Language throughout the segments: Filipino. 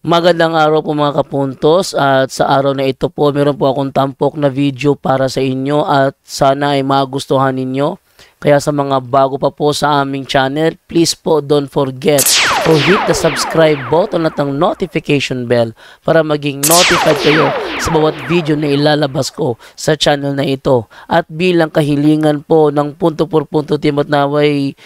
Magandang araw po mga kapuntos, at sa araw na ito po meron po akong tampok na video para sa inyo at sana ay magustuhan ninyo. Kaya sa mga bago pa po sa aming channel, please po don't forget to hit the subscribe button at ang notification bell para maging notified kayo sa bawat video na ilalabas ko sa channel na ito. At bilang kahilingan po ng punto por punto team at naway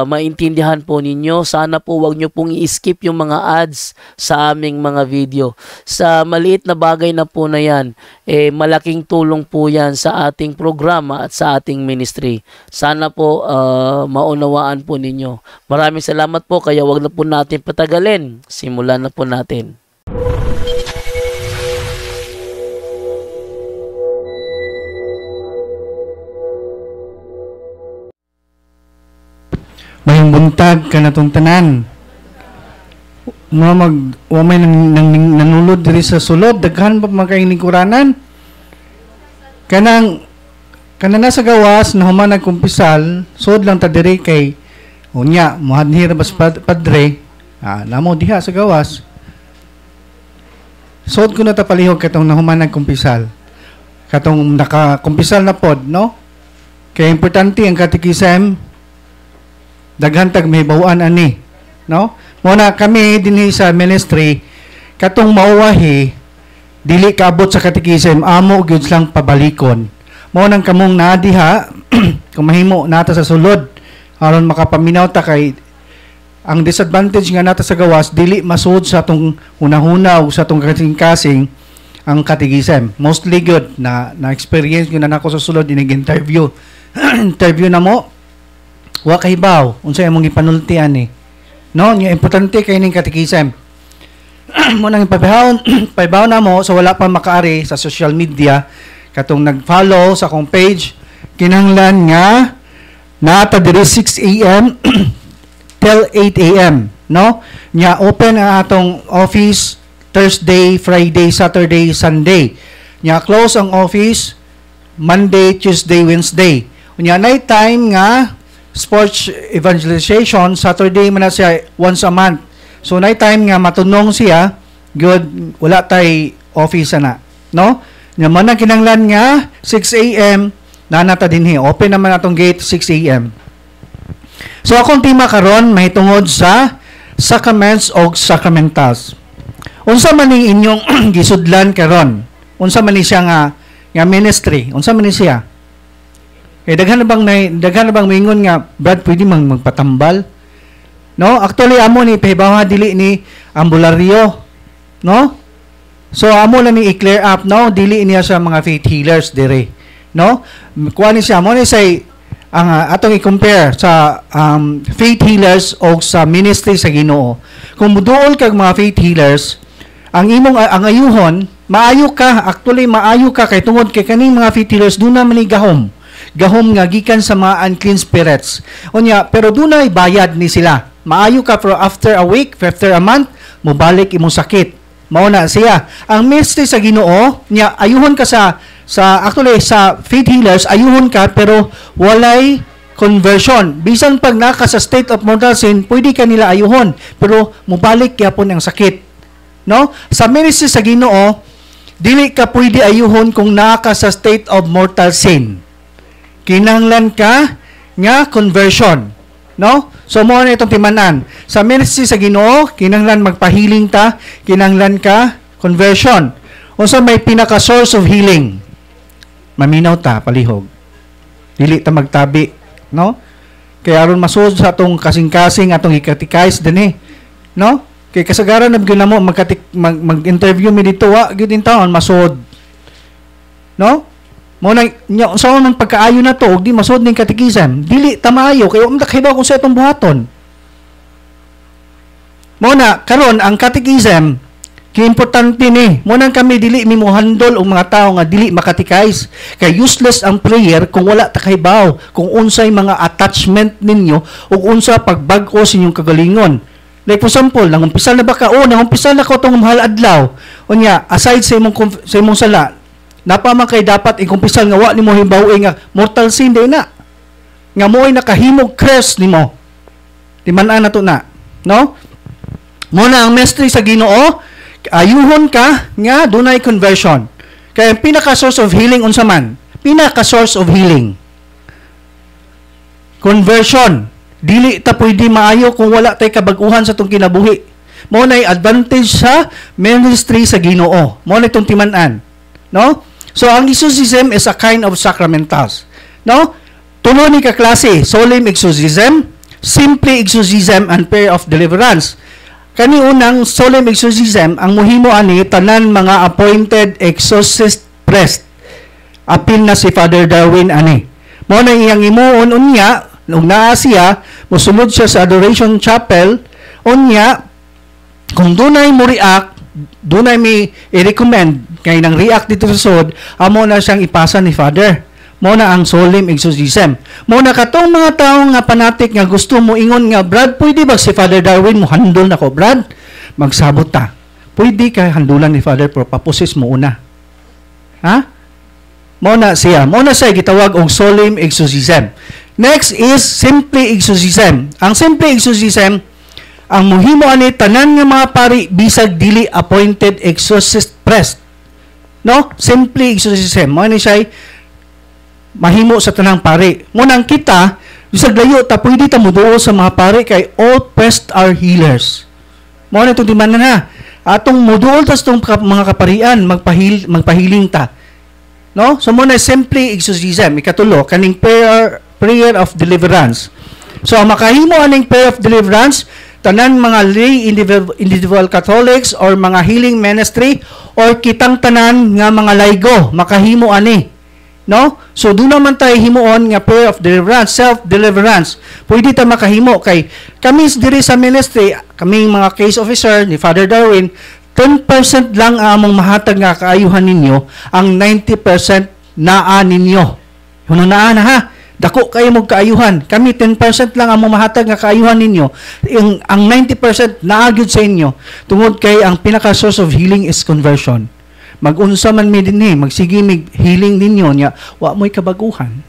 maintindihan po ninyo, sana po wag nyo pong i-skip yung mga ads sa aming mga video. Sa maliit na bagay na po na yan, malaking tulong po yan sa ating programa at sa ating ministry. Sana po maunawaan po ninyo. Maraming salamat po, kaya wag na po natin patagalin. Simulan na po natin. May buntag ka na tong tanan. May nanulod diri sa sulod, daghan pa mga lingkuranan. Kanang nasa gawas na human nagkumpisal, sud lang ta diri kay unya muhadhir bas padre. Namo diha sa gawas. Sud ko na ta palihog katong nahuman nagkumpisal. Katong nakakumpisal na pod, no? Kay importante ang katikisem. Daghan tag may bawaan ani, no? Muna kami dinhi sa ministry katong mauwahi dili kaabot sa katikisem, amo gyud lang pabalikon. Mo nang kamong nadiha kung mahimo nata sa sulod aron makapaminaw ta kay ang disadvantage nga nata sa gawas dili masud sa atong hunahuna o sa atong kasing-kasing ang katikisem. Mostly good na experience ko na nako sa sulod inig interview. Interview na mo wa kahibaw unsay imong gipanultian ni, no? Nya importante kay ning katikisem. Mo nang ipabahaw na mo so wala pa makaari sa social media katong nag-follow sa akong page kinahanglan nga nata diri 6 AM till 8 AM, no? Nya open ang atong office Thursday, Friday, Saturday, Sunday. Nya close ang office Monday, Tuesday, Wednesday. Nya night time nga sports evangelization, Saturday man na siya once a month. So night time nga matunong siya, good, wala tay office na, no? Nya man kinahanglan nga 6 AM nanata dinhi. Open naman atong gate 6 AM. So akong tema karon mahitungod sa sacraments o sacramentals. Unsa man ning inyong gisudlan karon? Unsa man ni siya nga ministry? Unsa man ni siya? Daghan na bang mingon nga Brad pwede magpatambal? No? Actually amo ni pahibaw dili ni ambularyo, no? So amo lang ni i-clear up, no? Dili niya sa mga faith healers dire, no? Kuha ni siya mo ni say ang atong i-compare sa faith healers o sa ministry sa Ginoo. Kung muduol kag mga faith healers, ang ang ayuhon, maayo ka, actually maayo ka kay tungod kay kaning mga faith healers do na man gahom nga gikan sa mga unclean spirits. Unya, pero dunay bayad ni sila. Maayo ka pero after a week, after a month, mobalik imong sakit. Mao na siya. Ang ministry sa Ginoo, nya ayuhon ka actually sa faith healers, ayuhon ka pero walay conversion. Bisan pag naka sa state of mortal sin, pwede ka nila ayuhon pero mobalik gyapon ang sakit. No? Sa ministry sa Ginoo, dili ka pwede ayuhon kung naka sa state of mortal sin. Kinahanglan ka nga conversion, no? So mo na itong timanan. Sa ministry sa Ginoo, kinahanglan magpahiling ta, kinahanglan ka conversion. Unsa may pinaka source of healing? Maminaw ta palihog. Dili ta magtabi, no? Kaya aron masud sa atong kasing-kasing atong ikatikais dinhi, no? Kay kasagaran na gyud namo mag-interview mi dito wa gyud in taon masud. No? Mo nang sa man pagkaayo na to og di masud ning katikisem dili ta maayo kay umdak hibaw kung sa itong buhaton. Mo na karon ang katikisem kiimportante ni mo nang kami dili mi mohandol og mga tawo nga dili makatikais kay useless ang prayer kung wala ta kahibaw kung unsay mga attachment ninyo ug unsa pagbag-o sa inyong kagalingon. Like for example, nangumpisal na ba ka? Nangumpisal na ko tong mahal adlaw. Unya aside sa imong sala napa man kay dapat ikumpisal nga wa nimo hibaw nga mortal sin day na. Nga mo'y nakahimog curse nimo. Timan-an na to na, no? Muna ang ministry sa Ginoo, ayuhon ka nga dunay conversion. Kaya ang pinaka-source of healing unsa man? Pinaka-source of healing. Conversion. Dili ta pwede maayo kung wala tay kabag-uhan sa tong kinabuhi. Mao nay advantage sa ministry sa Ginoo. Mao nay tong timan-an, no? So ang exorcism is a kind of sacramentals, no? Tulo ni ka klase, solemn exorcism, simple exorcism, and prayer of deliverance. Kani unang solemn exorcism, ang muhimo ani tanan mga appointed exorcist priest. Apil na si Father Darwin ani. Mao na iyang imuon unya, nung naa siya, mosulod siya sa Adoration Chapel, unya kung dunay mo react, dunay mi i-recommend kay nang react dito sa sod, amo na siyang ipasa ni Father. Mao na ang solemn exorcism. Mao na katong mga tawo nga fanatic nga gusto mo ingon nga, Brad, pwede ba si Father Darwin mo handol nako, Brad? Magsabot ta. Pwede ka handulan ni Father pero papusis mo una. Ha? Mao na siya gitawag og solemn exorcism. Next is simple exorcism. Ang simple exorcism, ang muhimo ani tanan nga mga pari bisag dili appointed exorcist priest. No? Simple exorcism. Mao ni siya mahimo sa tanang pari. Ngunang kita, bisag layo ta pwede ta muduo sa mga pari kay all priests are healers. Mao na itong timanan ha. Atong muduol tas tong mga kaparian magpahiling ta. No? So mo na simple exorcism. Ikatulo kaning prayer of deliverance. So ang makahimo aning prayer of deliverance, tanan mga lay individual Catholics or mga healing ministry or kitang tanan nga mga laygo makahimo ani. No? So, doon naman tayo himuon nga prayer of deliverance, self-deliverance. Pwede tayo makahimo kay kami diri sa ministry, kaming mga case officer ni Father Darwin, 10% lang ang among mahatag nga kaayuhan ninyo, ang 90% naa ninyo. Huno naa na ha. Dako kayo mo kaayuhan. Kami 10% lang ang among mahatag nga kaayuhan ninyo. Ang 90% naa gyud sa inyo. Tungod kay ang pinaka source of healing is conversion. Mag-unsa man mi dinhi, magsige mig healing ninyo nya, wa mo'y kabaguhan.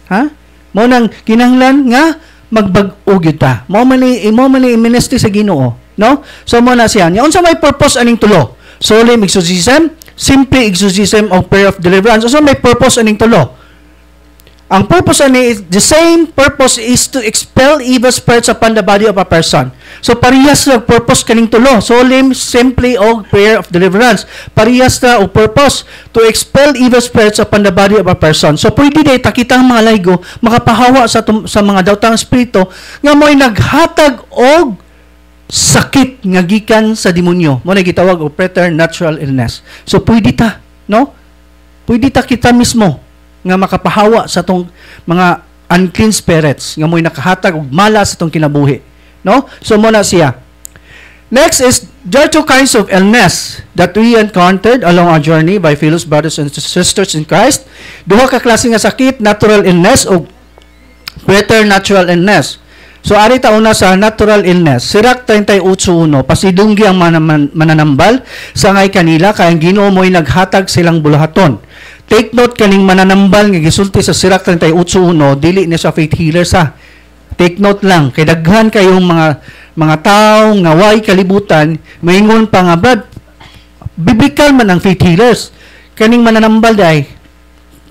Ha? Mao nang kinahanglan nga magbag-o gyud ta. Mao man ni ministry sa Ginoo, no? So mo na siya. Nya unsa may purpose aning tulo? Solemn exorcism, simple exorcism o prayer of deliverance. Unsa may purpose aning tulo? Ang purpose ani is the same purpose is to expel evil spirits upon the body of a person. So parehas ra purpose kaning tulo, solemn, simply o prayer of deliverance. Parehas ra og purpose to expel evil spirits upon the body of a person. So pwede day takitang mga laygo makapahawa sa mga dawtang espiritu nga mo'y naghatag og sakit nga gikan sa demonyo. Mo na gitawag og preternatural illness. So pwede ta, no? Pwede ta kita mismo nga makapahawa sa tong mga unclean spirits nga mo'y nakahatag og mala sa tong kinabuhi, no? So mo na siya. Next is there are two kinds of illness that we encountered along our journey by fellow brothers and sisters in Christ. Duha ka klase nga sakit, natural illness o preternatural illness. So ari ta una sa natural illness. Sirak 38:1, pasidunggi ang mananambal sa ngay kanila kay ang Ginoo mo'y naghatag silang bulahaton. Take note kaning mananambal nga gisulti sa Sirak 38:1, dili ni sa faith healer sa. Take note lang kay daghan kayong mga tao nga way kalibutan maingon pa nga, Brad, biblical man ang faith healers. Kaning mananambal day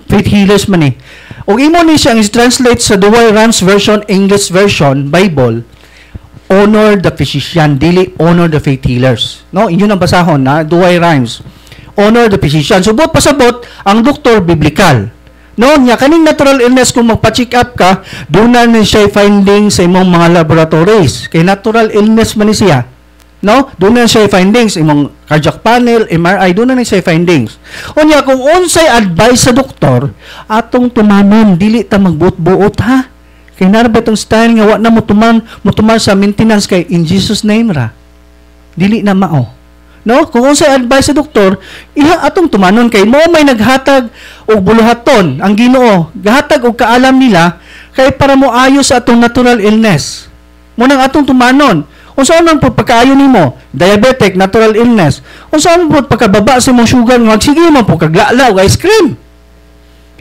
faith healers man eh. Og imo ni siya translate sa Douay-Rheims version, English version Bible, honor the physician, dili honor the faith healers. No, inyo nang basahon na Douay-Rheims. Honor the physician. Subot pasabot ang doktor biblical. No, nya kaning natural illness kung magpa-check up ka, doon na siya findings sa imong mga laboratories. Kay natural illness man ni siya. No, doon na siya findings imong cardiac panel, MRI, doon na siya findings. Unya kung unsay advice sa doktor, atong tumanon, dili ta magbuot-buot ha. Kay narba itong style nga wa na mo tuman sa maintenance kay in Jesus name ra. Dili na mao. No, kung unsay advice sa doktor, atong tumanon kay mo may naghatag og buluhaton ang Ginoo, gahatag og kaalam nila kay para mo ayos sa atong natural illness. Mo nang atong tumanon. Unsa man pud pagkaayo nimo? Diabetic, natural illness. Unsa man pud pagkababa sa imong sugar, magsige man pud kaglala og ice cream.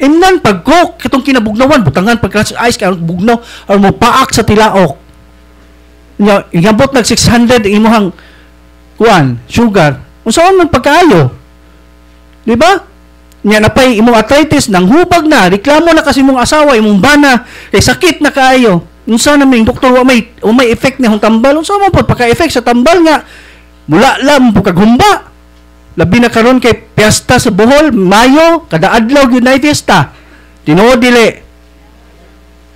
Imnan pag coke katong kinabugnawan butangan pagka ice kay bugnaw or mo paak sa tilaok. Nya ingabot nag 600 imuhang kuan, sugar. Unsaon man pagkaayo? Di ba? Nya napay imong arthritis nang hubag na, reklamo na kasi imong asawa, imong bana, kay sakit na kaayo. Unsa na may doktor wa may effect ni hong tambal? Unsa man pod pagka-effect sa tambal nga mula lang po kaghumba. Labi na karon kay piyesta sa Bohol, Mayo, kada adlaw gyud nay piyesta. Tinuod dili.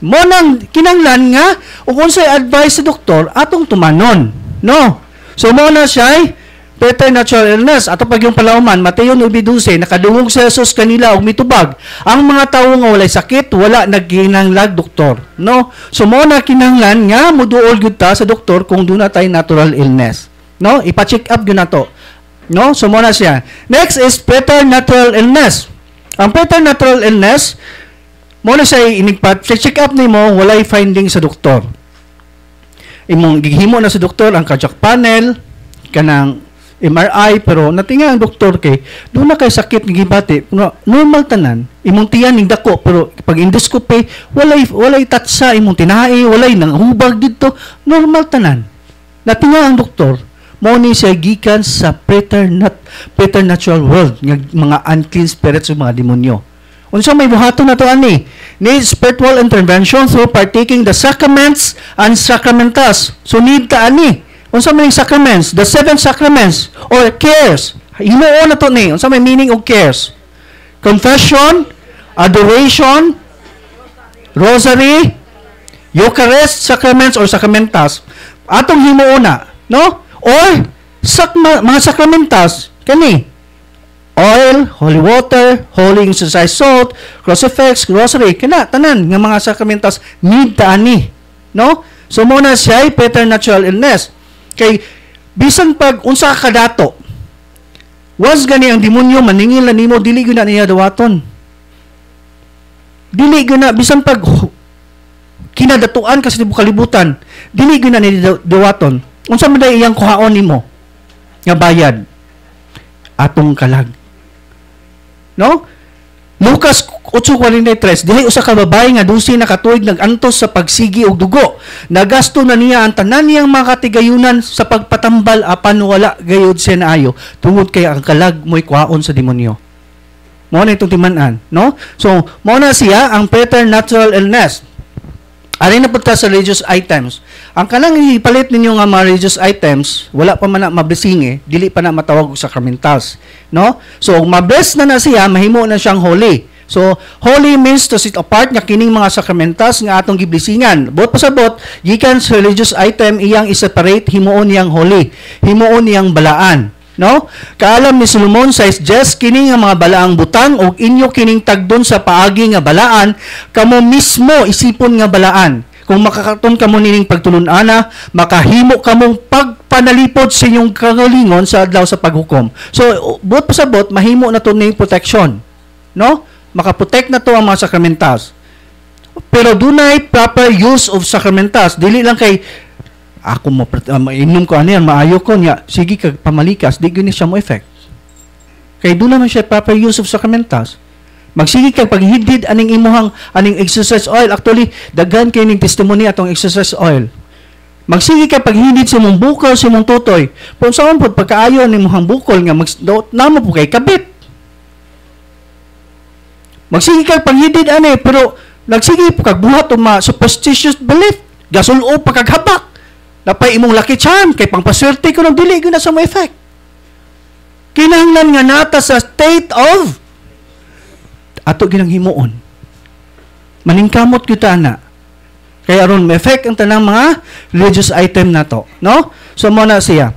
Mo nang kinanglan nga ug unsay advice sa doktor atong tumanon, no? So mo na siya preternatural illness. Ato pag yung palauman, Mateo 9:12, nakadungog sa Jesus kanila og mitubag. Ang mga tawo nga walay sakit, wala nagkinanglag doktor, no? So mo na kinanglan nga moduol gyud ta sa doktor kung duna tay natural illness, no? Ipa-check up gyud nato, no? So mo na siya. Next is preternatural illness. Ang preternatural illness mo na siya check up nimo walay finding sa doktor. Imong gihimo na sa doktor ang cardiac panel kanang MRI, pero natinga ang doktor kay doon na kay sakit ng gibati, normal tanan, imong tiyan ning dako, pero pag endoscopy walay tatsa imong tinae, walay nang hubag dito, normal tanan. Natinga ang doktor, mo ni siya gikan sa preternatural world, nga mga unclean spirits o mga demonyo. Unsa may buhaton na to ani? Need spiritual intervention through partaking the sacraments and sacramentals. So need ta ani. Unsa may sacraments? The 7 sacraments or cares. Hinuon na to ni. Unsa may meaning of cares? Confession, adoration, rosary, Eucharist, sacraments or sacramentals. Atong himuon na, no? Or mga sacramentals kani oil, holy water, holy exercise salt, crucifix, rosary, kana tanan nga mga sacramentals need ta ani, no? So mo na siya preternatural illness. Kay bisan pag unsa ka dato, was gani ang demonyo maningil na nimo, dili gyud na niya dawaton. Dili gyud na bisan pag kinadatuan kasi tibuok kalibutan, dili gyud na niya dawaton. Unsa man day iyang kuhaon nimo nga bayad? Atong kalag. No? Lucas 8:43, dili usa ka babae nga 12 na katuig nagantos sa pagsigi og dugo. Nagasto na niya ang tanan niyang mga katigayunan sa pagpatambal apan wala gayud siya naayo tungod kay ang kalag mo'y kuhaon sa demonyo. Mao na itong timan-an, no? So, mao na siya ang preternatural illness. Ari na punta sa religious items. Ang kanang ipalit ninyo nga mga religious items, wala pa man na mablessing dili pa na matawag og sacramentals, no? So mabless na siya, mahimo na siyang holy. So holy means to set apart nga kining mga sacramentals nga atong giblessingan. Bot pasabot, gikan sa religious item iyang i-separate, himuon niyang holy, himuon niyang balaan. No? Kaalam ni Solomon sa Esdras, kini nga mga balaang butang o inyo kining tagdon sa paagi nga balaan, kamo mismo isipon nga balaan. Kung makakaton kamo nining pagtulun-ana, makahimo kamong pagpanalipod sa inyong kagalingon sa adlaw sa paghukom. So, buot pasabot, mahimo na to ning protection. No? Makaprotect na to ang mga sacramentals. Pero dunay proper use of sacramentals. Dili lang kay ako mainom ko ano yan, maayo ko niya, sige kag pamalikas, di gini siya mo effect. Kay doon naman siya proper use of sacramentals. Magsige kag paghidid aning imuhang aning exercise oil. Actually, daghan kay ning testimony atong exercise oil. Magsige kag paghidid sa imong bukol, sa imong tutoy. Kung saan po pagkaayo ni imong bukol nga namo po kay kabit. Magsige kag paghidid ani, pero nagsige po kag buhat o superstitious belief. Gasulo pa kag habak. Napay imong lucky charm kay pangpaswerte ko nang dili gyud na sa mo effect. Kinahanglan nga nata sa state of ato ginang himuon. Maningkamot gyud ta na. Kay aron may effect ang tanang mga religious item nato, no? So mo na siya.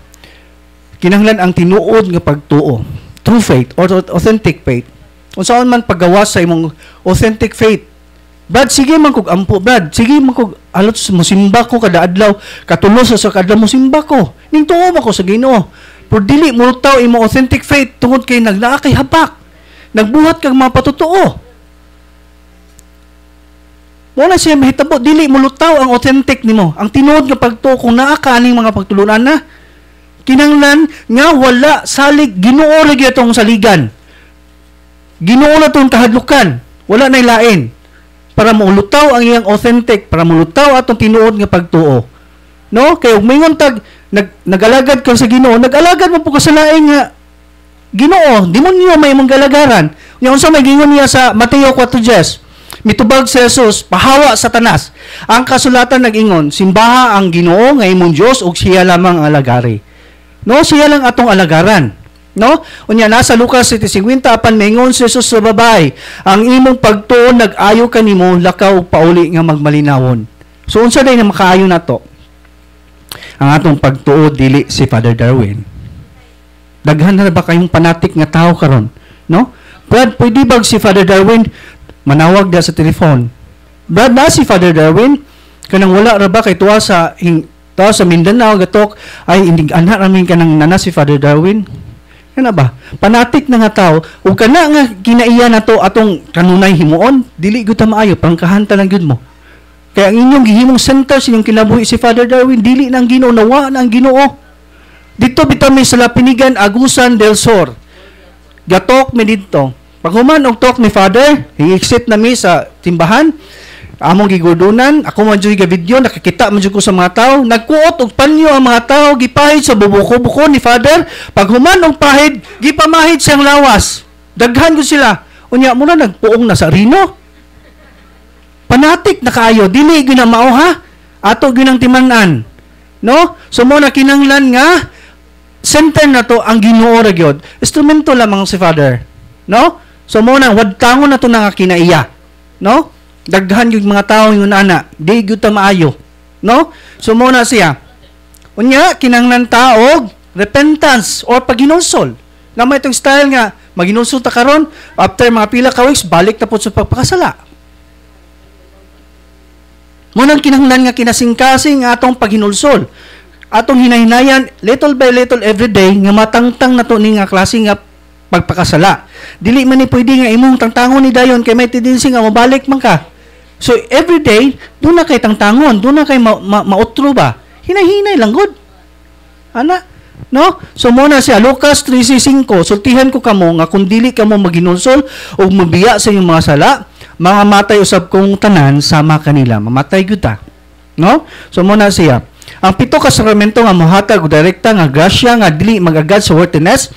Kinahanglan ang tinuod nga pagtuo, true faith or authentic faith. Unsaon man paggawas sa imong authentic faith. Brad, sige man kog ampo, Brad. Sige man kog alot musimba ko kada adlaw, katulo sa kada musimba ko. Ning tuo ako sa Ginoo. Pero dili mo taw imo authentic faith tungod kay naglaa kay habak. Nagbuhat kag mga patutuo. Wala siya mahitabo, dili mo lutaw ang authentic nimo. Ang tinuod nga pagtuo kung naa ka aning mga pagtulunan na. Kinanglan nga wala salig Ginoo ra gyud tong saligan. Ginoo na tong kahadlukan. Wala nay lain. Para maulutaw ang iyang authentic, para maulutaw atong tinuod nga pagtuo. No? Kaya umingon tag nagalagad ka sa Ginoo, nagalagad mo po ka sa laing nga Ginoo, demonyo may mong galagaran. Yung unsa may gingon niya sa Mateo 4:10, mitubag si Jesus, pahawa Satanas. Ang kasulatan nag-ingon, simbaha ang Ginoo nga imong Dios ug siya lamang ang alagari. No, siya lang atong alagaran. No? Unya nasa Lucas 7:50 apan maingon si Jesus sa babay, ang imong pagtuon nag-ayo kanimo lakaw ug pauli nga magmalinawon. So unsa day na makaayo nato? Ang atong pagtuo dili si Father Darwin. Daghan na ba kayong panatik nga tao karon, no? Brad, pwede bag si Father Darwin manawag da sa telefon? Brad, na si Father Darwin kanang wala ra ba kay tuwa sa Mindanao gatok ay hindi ana ramin kanang nana si Father Darwin? Kana ba? Panatik na nga tao ug kana nga kinaiya nato atong kanunay himuon, dili gyud ta maayo pangkahanta lang gyud mo. Kaya ang inyong gihimong center sa inyong kinabuhi si Father Darwin, dili nang Ginoo, nawa na ang Ginoo. Dito bitami sa Lapinigan, Agusan del Sur. Gatok mi dito. Pag human og talk ni Father, i-exit na mi sa timbahan. Among gigudunan, ako man jud video, nakakita man jud ko sa mga tao, nagkuot og panyo ang mga tao, gipahid sa bubuko-buko ni Father. Pag human og pahid, gipamahid siyang lawas. Daghan ko sila. Unya mo na nagpuong na sa Rino. Panatik na kaayo, dili gyud na mao ha. Ato gyud ang timan-an. No? So mo na kinanglan nga center na to ang Ginoo ra gyud. Instrumento lamang si Father. No? So mo na wadtangon na to nga kinaiya. No? Daghan yung mga tao yung ana, di gyud ta maayo. No? So mo na siya. Unya kinanglan taog repentance or paginulsol. Lamay itong style nga maginulsol ta karon after mga pila ka weeks balik ta pud sa pagpakasala. Mo nang kinahanglan nga kinasing-kasing atong paghinulsol. Atong hinahinayan little by little every day nga matangtang nato ni nga klase nga pagpakasala. Dili man ni pwede nga imong tangtangon ni dayon kay may tendency nga mabalik man ka. So every day do na kay tangtangon, do na kay mautro ba. Hinahinay lang gud. Ana, no? So mo na siya Lucas 3:5, sultihan ko kamo nga kung dili kamo maginulsol o mabiya sa inyong mga sala, mga matay usab kong tanan sama kanila. Mamatay gyud ta. No? So mo na siya. Ang pito ka sakramento nga mohatag og direkta nga grasya nga dili magagad sa worthiness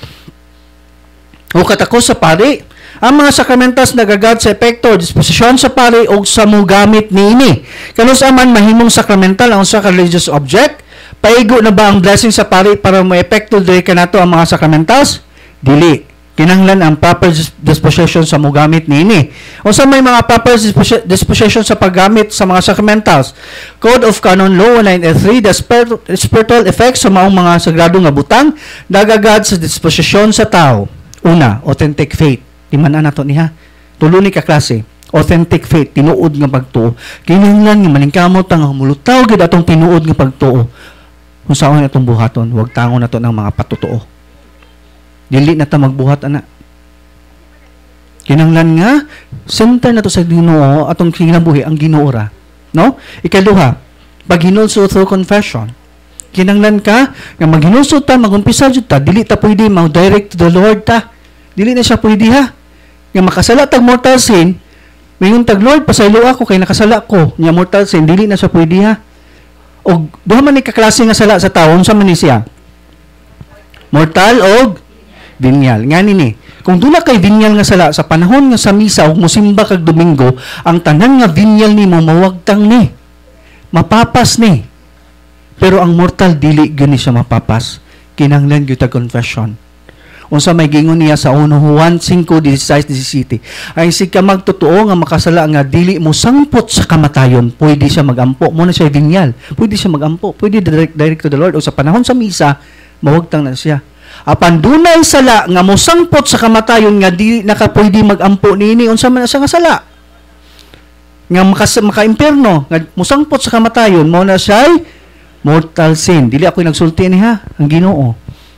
o katakos sa pari. Ang mga sakramentas nagagad sa epekto o disposisyon sa pari o sa mugamit niini. Kanus aman mahimong sakramental ang usa ka religious object. Paigo na ba ang blessing sa pari para mo-epekto diri kanato ang mga sakramentals? Dili. Kinahanglan ang proper disposition sa mugamit niini. Unsa may mga proper disposition sa paggamit sa mga sakramentals? Code of Canon Law 193, the spiritual effects sa maong mga sagrado nga butang nagagad sa disposisyon sa tao. Una, authentic faith. Timan-an nato niha. Tulo ni ka klase. Authentic faith, tinuod nga pagtuo. Kinahanglan nga maningkamot ang humulutaw gid atong tinuod nga pagtuo. Kung saan atong buhaton, huwag tangon nato ng mga patutuo. Dili na ta magbuhat ana. Kinahanglan nga center na to sa Ginoo atong kinabuhi ang Ginoo ra. No? Ikaduha, paghinulsol through confession. Kinahanglan ka nga maghinulsol ta, magumpisa jud ta, dili ta pwede mag-direct to the Lord ta. Dili na siya pwede ha. Nga makasala tag mortal sin, mayon tag Lord pasaylo ako kay nakasala ko. Nya mortal sin dili na siya pwede ha. Og duha man ni kaklase nga sala sa tawo, unsa man ni siya? Mortal og venial. Nga nini, kung doon na kay venial nga sala, sa panahon nga sa misa o musimba kag Domingo, ang tanan nga venial ni mo mawagtang ni. Mapapas ni. Pero ang mortal, dili gani siya mapapas. Kinahanglan gyud ta confession. Unsa may gingon niya sa 1 Juan 5:16-17. Ay si ka magtotoo nga makasala nga dili mo sangpot sa kamatayon, pwede siya magampo. Mo na siya venial. Pwede siya magampo. Pwede direct to the Lord. O sa panahon sa misa, mawagtang na siya. Apan dunay sala nga mosangpot sa kamatayon nga dili nakapwede magampo niini unsa man sa nga sala nga maka-impierno nga mosangpot sa kamatayon mo na siya mortal sin. Dili ako nagsulti ni ha ang Ginoo.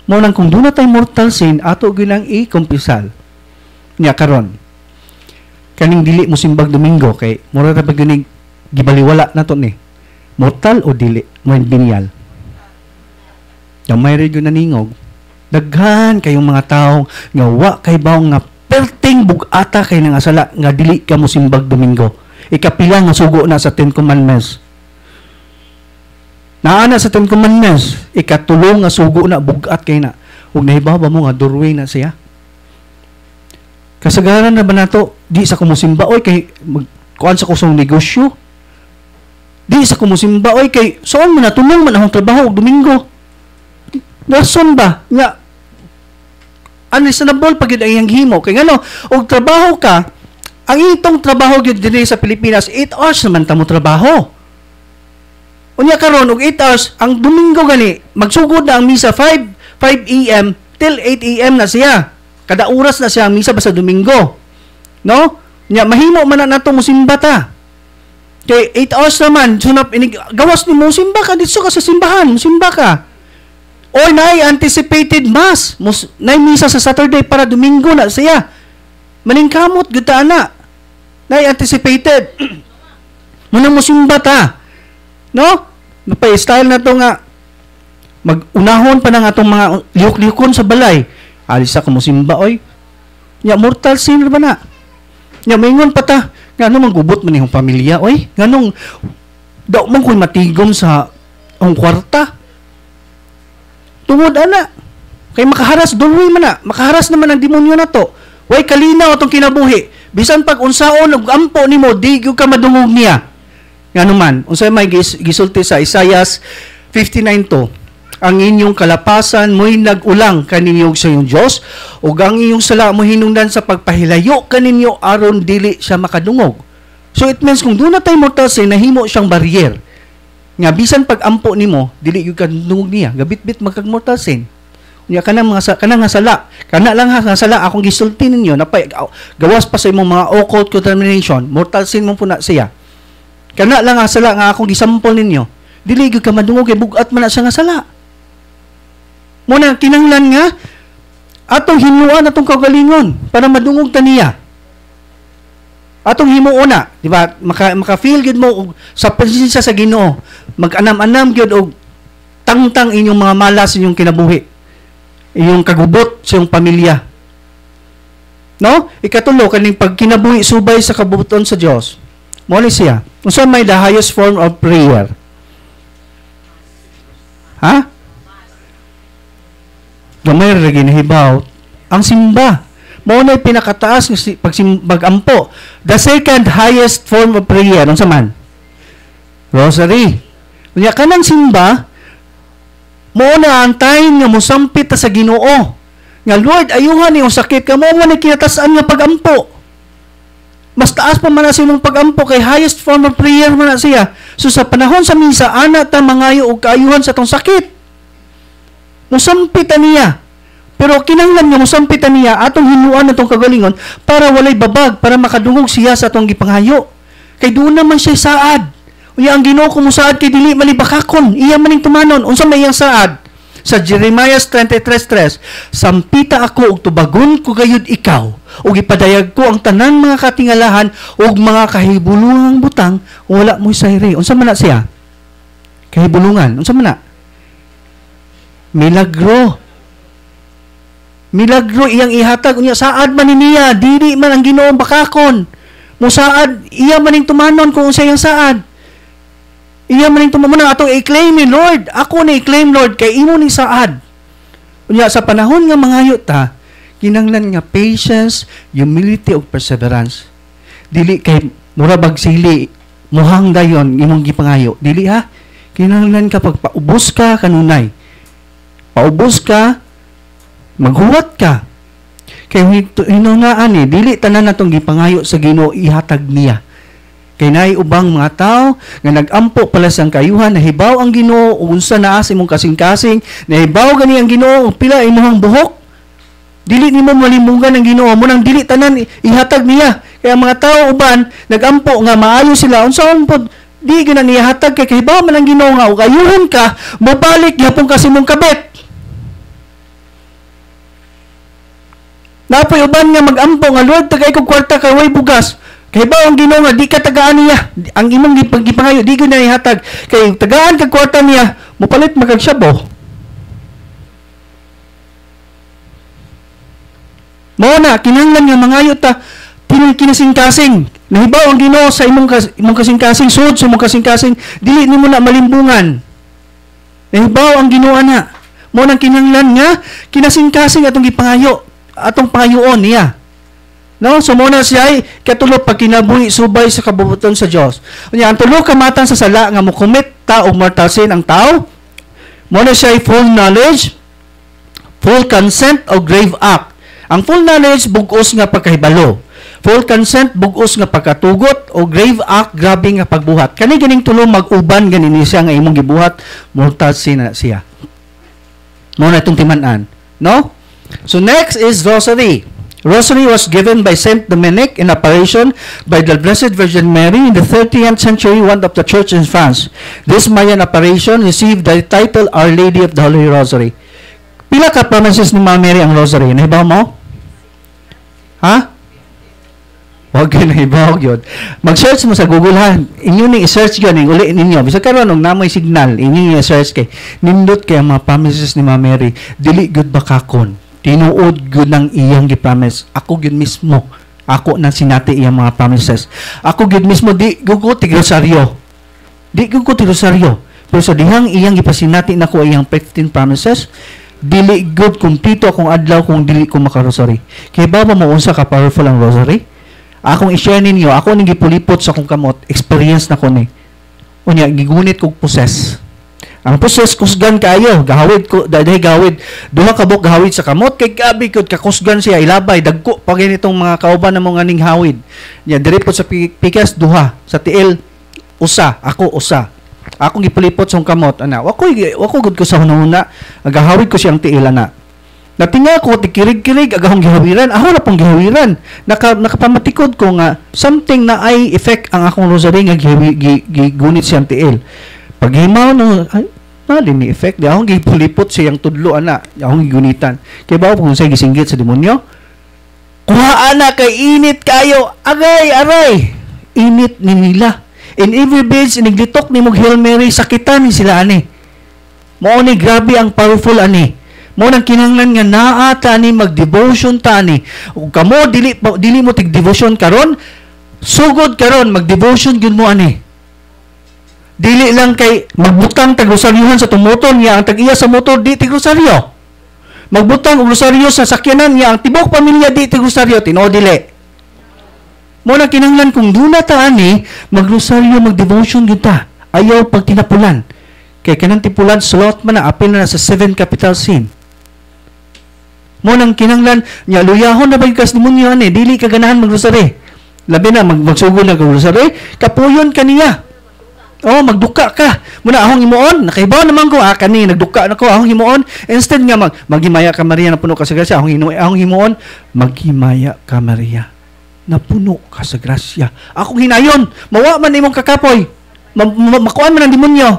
Mo nang kung dunay tay mortal sin ato ginang i-kumpisal. Nya karon kaning dili mo simbag Domingo kay mura ra pag gibaliwala nato ni. Mortal o dili mo binyal. Gamay ra gyud naningog. Daghan kayong mga tao nga wa kay bawang nga perting bugata kay nga sala nga dili ka mo simbag Domingo. Ikapila nga sugo na sa 10 Commandments. Naana sa Ten Commandments, ikatulong nga sugo na bugat kay na. Ug nahibaw ba mo nga doorway na siya? Kasagaran na ba nato di sa kumusimba oy kay kuan sa kusong negosyo? Di sa kumusimba oy kay saan man natulong man akong trabaho og Domingo. Rason ba nga unreasonable pag yun ang iyang himo kay ngano og trabaho ka ang itong trabaho gyud dinhi sa Pilipinas 8 hours naman ta mo trabaho. Unya karon og 8 hours ang Domingo gani magsugod na ang misa 5 AM till 8 AM na siya. Kada oras na siya ang misa basta Domingo. No? Nya mahimo man na nato mosimba ta. Kay 8 hours naman sunap inig gawas ni mo simba ka dito ka sa simbahan, mosimba ka. Or na anticipated mass, na misa sa Saturday para Domingo na siya. Maningkamot gyud ta ana. Na anticipated. Muna mosimba ta. No? Napay-style na to nga mag-unahon pa ng atong mga liyok-liyokon sa balay. Alisa ka mo simba, oy. Nya, mortal sin ba na? Nya, maingon pa ta. Nga nung manggubot man yung pamilya, oy. Nga nung daw man ko'y matigom sa ang kwarta. Tungod, ana. Kay makaharas, doorway man na. Makaharas naman ang demonyo na to. Way, kalinaw atong kinabuhi. Bisan pag unsaon, ampo ni mo, di ka madungog niya. Nga naman, unsay may gisulti sa Isaias 59:2. Ang inyong kalapasan mo'y nag-ulang kaninyo sa iyong Diyos, o ang inyong sala mo hinungdan sa pagpahilayo kaninyo aron dili siya makadungog. So it means kung doon na tayo mortal sin, nahimo siyang barrier. Nga bisan pag ampo nimo, dili yung kadungog niya. Gabit-bit magkag-mortal sin. Nga kanang nga sala. Kana lang nga sala akong gisulti ninyo, napay gawas pa sa imong mga occult contamination, mortal sin mo po na siya. Kana lang nga sala nga akong gisampol ninyo, dili yung ka madungog, kay bugat man na siya nga sala. Muna, kinanglan nga, atong hinuan atong kagalingon para madungog ta niya. Atong himuuna, di ba? Maka-feel gid mo sa presensya sa Ginoo. Mag-anam-anam gyud og tangtang inyong mga malas inyong kinabuhi. Inyong kagubot sa iyong pamilya. No? Ikatulo kaning pagkinabuhi subay sa kabubuton sa Dios. Mo ni siya. Unsa may the highest form of prayer? Ha? Gamay ra ginahibaw ang simba. Mao na pinakataas ng pag-ampo. The second highest form of prayer unsa man? Rosary. Unya kanang simba mao na ang time nga mosampit ta sa Ginoo. Nga Lord, ayuhan ni sakit ka mo man kinatas-an nga pag-ampo. Mas taas pa man na sa imong pag-ampo kay highest form of prayer man na siya. So sa panahon sa misa ana ta mangayo og kaayuhan sa tong sakit. Musampitan niya. Pero kinahanglan nga musampitan niya atong hinuan natong kagalingon para walay babag, para makadungog siya sa atong gipanghayo. Kay doon naman siya saad. Unya ang Ginoo kumusaad kay dili malibakakon, iya maning tumanon. Unsa may iyang saad? Sa Jeremiah 33:3, sampita ako ug tubagon ko gayud ikaw, ug ipadayag ko ang tanan mga katingalahan ug mga kahibulungang butang, wala mo'y sayre. Unsa man na siya? Kahibulungan. Unsa man na? Milagro. Milagro iyang ihatag unya saad man niya, dili man ang Ginoo bakakon. Musaad iya maning tumanon kung unsa iyang saad. Iya maning tumanon atong i-claim ni Lord. Ako ni i-claim Lord kay imo ni saad. Unya sa panahon nga mangayo ta, kinahanglan nga patience, humility ug perseverance. Dili kay mura bag sili muhang dayon imong gipangayo. Dili ha. Kinahanglan ka pagpaubos ka kanunay. Paubos ka, maghuwat ka. Kay hinungaan ni, dili tanan natong gipangayo sa Ginoo ihatag niya. Kay naay ubang mga tao nga nagampo pala sang kayuhan, nahibaw ang Ginoo unsa naa sa imong kasing-kasing, nahibaw gani ang Ginoo pila imong buhok. Dili nimo malimugan ang Ginoo, mo nang dili tanan ihatag niya. Kaya mga tao uban nagampo nga maayo sila unsaon pod di gina niya hatag kay kahibaw man ang Ginoo nga ug ayuhon ka, mobalik gyapon ka sa imong kabet. Napoy uban nga mag-ampo nga Lord tagay ko kwarta kay way bugas. Kay ba ang Ginoo nga di ka tagaan niya. Ang imong gipangayo di gyud na ihatag kay tagaan kag kwarta niya, mopalit magag syabo. Mao na kinahanglan nga mangayo ta kinasing-kasing. Nahibaw ang Ginoo sa imong kasing-kasing sud sa imong kasing-kasing dili nimo na malimbungan. Nahibaw ang Ginoo na. Mo nang kinahanglan nga kinasing-kasing atong gipangayo, atong pangayoon niya. No, so muna siya ay katulo pag kinabuhi subay sa kabubuton sa Dios. Unya ang tulo ka matang sa sala nga mokomit ta og martasin ang tao. Muna siya ay full knowledge, full consent o grave act. Ang full knowledge bug-os nga pagkahibalo. Full consent bug-os nga pagkatugot o grave act grabe nga pagbuhat. Kani ganing tulo mag-uban ganin siya nga imong gibuhat, mortasin na siya. Muna itong timan-an, no? So next is rosary. Rosary was given by Saint Dominic in operation by the Blessed Virgin Mary in the 30th century, one of the church in France. This Marian apparition received the title Our Lady of the Holy Rosary. Pila ka promises ni Mama Mary ang rosary? Nahibaw mo? Ha? Huwag yun, nahibaw yun. Mag-search mo sa Google, ha? Inyo ni i-search yun, uli ninyo. Bisa karon og namoy signal, inyo ni i-search kay. Nindot kay ang mga promises ni Mama Mary. Dili good ba kakon? Tinuod gyud ng iyang gi-promise. Ako gyud mismo. Ako nang sinati iyang mga promises. Ako gyud mismo di gyud ko tigrosaryo. Di gyud ko tigrosaryo. Pero sa dihang iyang gipasinati nako iyang 15 promises, dili gyud kumpleto akong adlaw kung dili ko makarosary. Kay ba mo unsa ka powerful ang rosary? Akong i-share ninyo, ako ning gipulipot sa akong kamot, experience na ko ni. Unya gigunit kog possess. Ang possess kusgan kayo, gahawid ko, daday gawid. Duha ka buk gahawid sa kamot kay gabi kod kakusgan siya ilabay dagko pag itong mga kauban na mga ning hawid. Nya diri po sa pikas duha, sa tiil usa, ako usa. Akong gipulipot sa akong kamot ana. Wako gud ko sa hunahuna, gahawid ko siyang tiil ana. Natinga ko tikirig-kirig agahong gihawiran. Ako na pong gihawiran. Nakapamatikod ko nga something na ay effect ang akong rosary nga gigunit siyang tiil. Paghimaw no, ay, nali ni effect. Di akong gipulipot siyang tudlo, ana. Di akong gigunitan. Kaya ba kung sa'yo gisinggit sa demonyo? Kuha, ana, kay init kayo. Agay, aray. Init ni nila. In every beds, iniglitok ni mong Hail Mary, sakitan ni sila, ani. Mo ni, grabe ang powerful, ani. Mo nang kinahanglan nga naa ta ni mag-devotion ta ni. Ug kamo dili mo tig-devotion karon, sugod karon mag-devotion gyud mo ani. Dili lang kay magbutang tag rosaryuhan sa tumoton niya ang tag-iya sa motor di tig rosaryo. Magbutang og rosaryo sa sakyanan niya ang tibok pamilya di tig rosaryo tinuod dili. Mo nang kinahanglan kung duna ta ani mag-rosaryo mag-devotion gyud ta. Ayaw pag tinapulan. Kay kanang tipulan slot man na apil na sa 7 capital sin. Mo nang kinahanglan nya luyahon na bagkas demonyo ani dili ka ganahan mag-rosary. Labi na magsugod na mag-rosary, kapuyon kaniya. Oh, magduka ka. Muna ahong himuon, nakaibaw naman ko kani nagduka nako ahong himuon. Instead nga maghimaya ka Maria na puno ka sa grasya, ahong himuon, maghimaya ka Maria na puno ka sa grasya. Akong hinayon, mawa man imong kakapoy. Makuan man ang demonyo.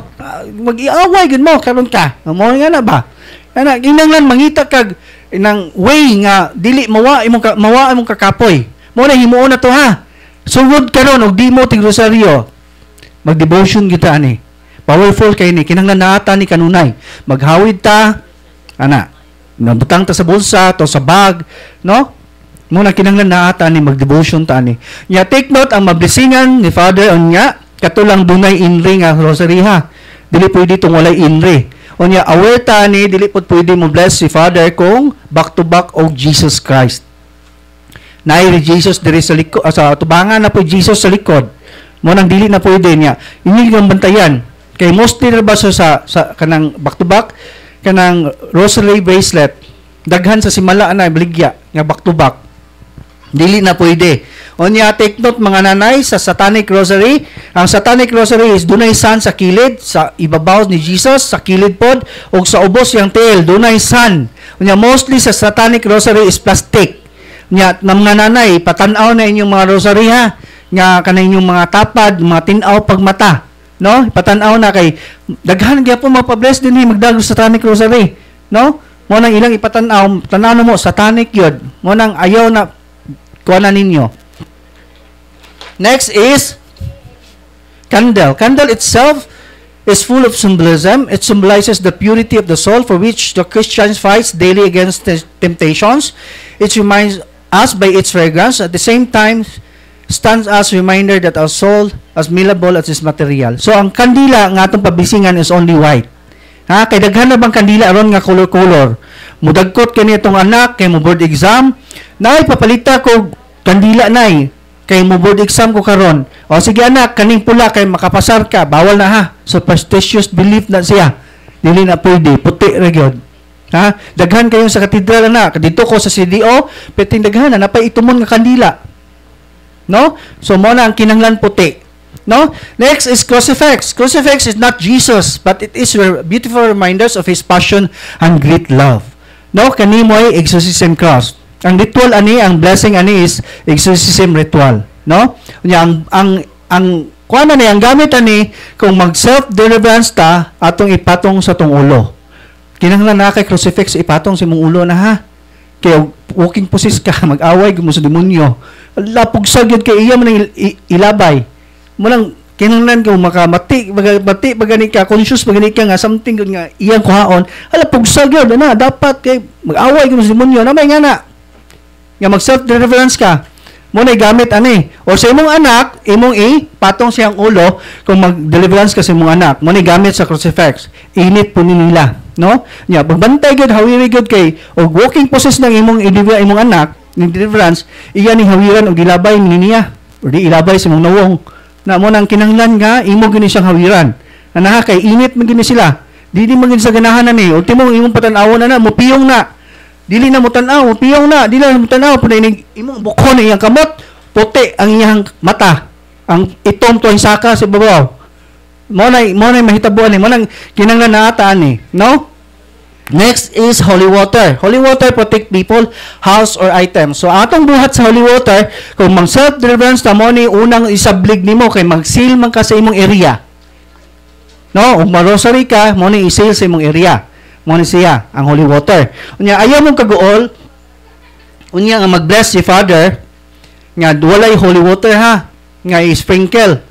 Mag-iaway gud mo karon ka. Mo nga na ba? Ana kinahanglan mangita kag nang way nga dili mawa imong kakapoy. Mo na himuon na to ha. Sugod karon og di mo tig rosaryo. Mag-devotion kita ani. Powerful kay ni kinahanglan naata ni kanunay. Maghawid ta ana. Nabutang ta sa bulsa to sa bag, no? Muna kinahanglan naata ni mag-devotion ta ani. Nya take note ang mablisingan ni Father unya katulang dunay inri nga rosary ha. Dili pwede tong walay inri. Unya aware ta ni dili pud pwede mo bless si Father kung back to back og Jesus Christ. Naay Jesus diri sa likod sa tubangan na po Jesus sa likod. Mo nang dili na pwede niya. Ini yung bantayan. Kay mostly na ba sa kanang back to back kanang rosary bracelet daghan sa simala na baligya nga back to back. Dili na pwede. Onya take note mga nanay sa satanic rosary. Ang satanic rosary is dunay sun sa kilid sa ibabaw ni Jesus sa kilid pod ug sa ubos yang tail dunay sun. Onya mostly sa satanic rosary is plastic. Nya mga nanay patan-aw na inyong mga rosary ha. Nga kanay inyong mga tapad, mga tin-aw pag mata, no? Patan-aw na kay daghan gyapon mapabless din magdagos sa satanic rosary, no? Mo nang ilang ipatan-aw, tanaw mo satanic yun. Mo nang ayaw na kuanan ninyo. Next is candle. Candle itself is full of symbolism. It symbolizes the purity of the soul for which the Christian fights daily against temptations. It reminds us by its fragrance. At the same time, stands as reminder that our soul as malleable as is material. So, ang kandila ng atong pabisingan is only white. Ha, kay daghan na bang kandila aron nga color-color. Mudagkot kani itong anak kay mo board exam, nay papalita ko kandila nay kay mo board exam ko karon. O sige anak, kaning pula kay makapasar ka, bawal na ha. Superstitious belief na siya. Dili na pwede, puti ra gyud. Ha, daghan kayo sa katedral na, dito ko sa CDO, peting daghan na napay itumon nga kandila. No? So mo na ang kinahanglan puti. No? Next is crucifix. Crucifix is not Jesus, but it is beautiful reminders of His passion and great love. No? Kani mo ay exorcism cross. Ang ritual ani, ang blessing ani is exorcism ritual. No? Ang kuana ni, ang gamit ani, kung mag self-deliverance ta, atong ipatong sa tong ulo. Kinahanglan na kay crucifix, ipatong sa mong ulo na ha. Kaya walking possess ka, mag-away mo sa demonyo. Lapog sagyod kay iya man ilabay. Mulang kinahanglan ko makamati bagani ka conscious bagani ka nga something nga iyang kuhaon hala pugsag yun na dapat kay mag-away ka sa demonyo na may nga na nga mag self deliverance ka mo na gamit ani o sa imong anak imong patong siyang ulo kung mag deliverance ka sa imong anak mo na gamit sa crucifix init po nila no nya pagbantay gud hawiri gud kay o walking process ng imong anak ni deliverance iya ni hawiran og gilabay niya o di ilabay sa imong nawong na mo nang kinahanglan nga imo gini siyang hawiran. Anaha kay init man gini sila. Dili man gini sa ganahan na ni. Ultimo imong patan-awon na mo piyong na. Dili na mo tan-aw, mo piyong na. Dili na mo tan-aw pud imong buko na iyang kamot, puti ang iyang mata. Ang itom to ang saka sa babaw. Mo na mahitabuan ni. Mo nang kinahanglan na ata ani, no? Next is holy water. Holy water protect people, house, or item. So, atong buhat sa holy water, kung mag self-deliverance na mo ni unang isablig nimo kay mag-seal man ka sa imong area. No? Kung ma-rosary ka, mo ni i-seal sa imong area. Mo ni siya, ang holy water. Unya, ayaw mong kaguol, unya nga mag-bless si Father, nga walay holy water ha, nga i-sprinkle.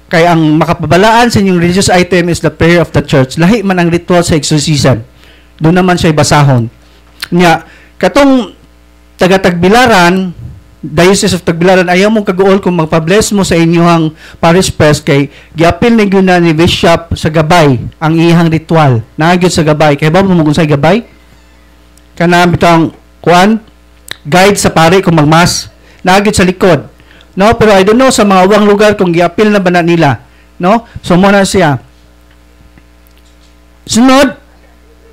Kay ang makapabalaan sa inyong religious item is the prayer of the church. Lahi man ang ritual sa exorcism. Doon naman siya basahon. Nya, katong taga-Tagbilaran, Diocese of Tagbilaran, ayaw mong kaguol kung magpa-bless mo sa inyong parish priest kay giapil ni gyud na ni Bishop sa gabay ang iyang ritual. Nagyod sa gabay. Kay ba mo unsay gabay? Kana bitang kuan guide sa pare kung magmas. Nagyod sa likod. No, pero I don't know sa mga uwang lugar kung giapil na ba na nila. No? So mo na siya. Sunod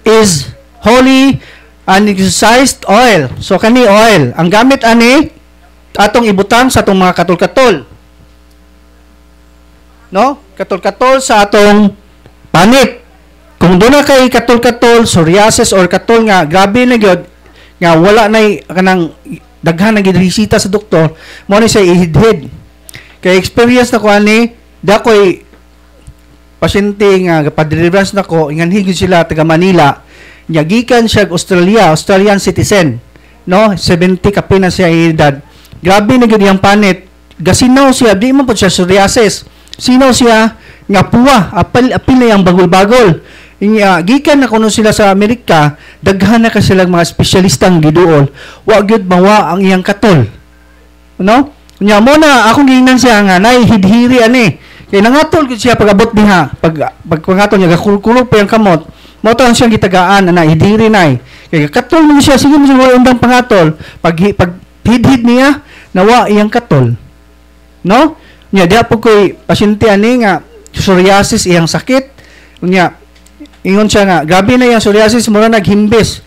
is holy and exorcised oil. So kani oil, ang gamit ani atong ibutang sa atong mga katol-katol. No? Katol-katol sa atong panit. Kung doon na kay katol-katol, psoriasis or katol nga grabe na gyud nga wala nay kanang daghan na gid resita sa doktor, mo ni siya ihidhid. Kay experience na ko ani, dakoy pasyente nga pa-deliverance nako ingan higit sila taga Manila nya gikan siya Australian citizen no 70 kapin na siya edad grabe na gid yang panit gasinaw siya di man pud siya psoriasis sinaw siya nga puwa apil na yang bagol-bagol inya gikan na kuno sila sa Amerika daghan na ka silang mga espesyalistang giduol wa gyud mawa ang iyang katol no nya mo na akong gingnan siya nga nay hidhiri ani kaya nangatol ko siya pag-abot diha. Pag-pangatol niya, kulog pa yung kamot. Mo to ang siyang gitagaan, na hidiri na Kaya katol mo siya, sige mo siya undang pangatol. Pag hidhid niya, nawa iyang katol. No? Nya, diha po ko'y pasyente ani nga, psoriasis, iyang sakit. Nya, ingon siya nga, grabe na yung psoriasis, mura naghimbis.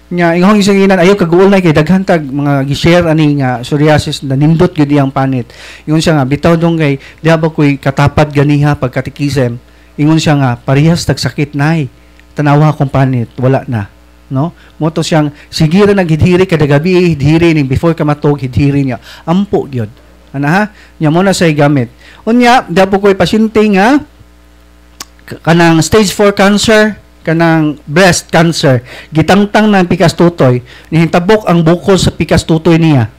Nya, ingong isang inan, ayaw kaguol na kay daghantag mga gishare ani nga psoriasis na nindot gyud iyang panit. Ingon siya nga bitaw dong kay diha ba koy katapat ganiha pagkatikisem. Ingon siya nga parehas tag sakit nay. Tanawa akong panit, wala na, no? Moto siyang sige ra naghidhiri kada gabi, hidhiri ning before ka matog hidhiri niya. Ampo gyud. Ana ha? Nya mo na say gamit. Unya, diha po koy pasyente nga kanang stage 4 cancer kanang breast cancer gitangtang ng pikas tutoy nihintabok ang bukol sa pikas tutoy niya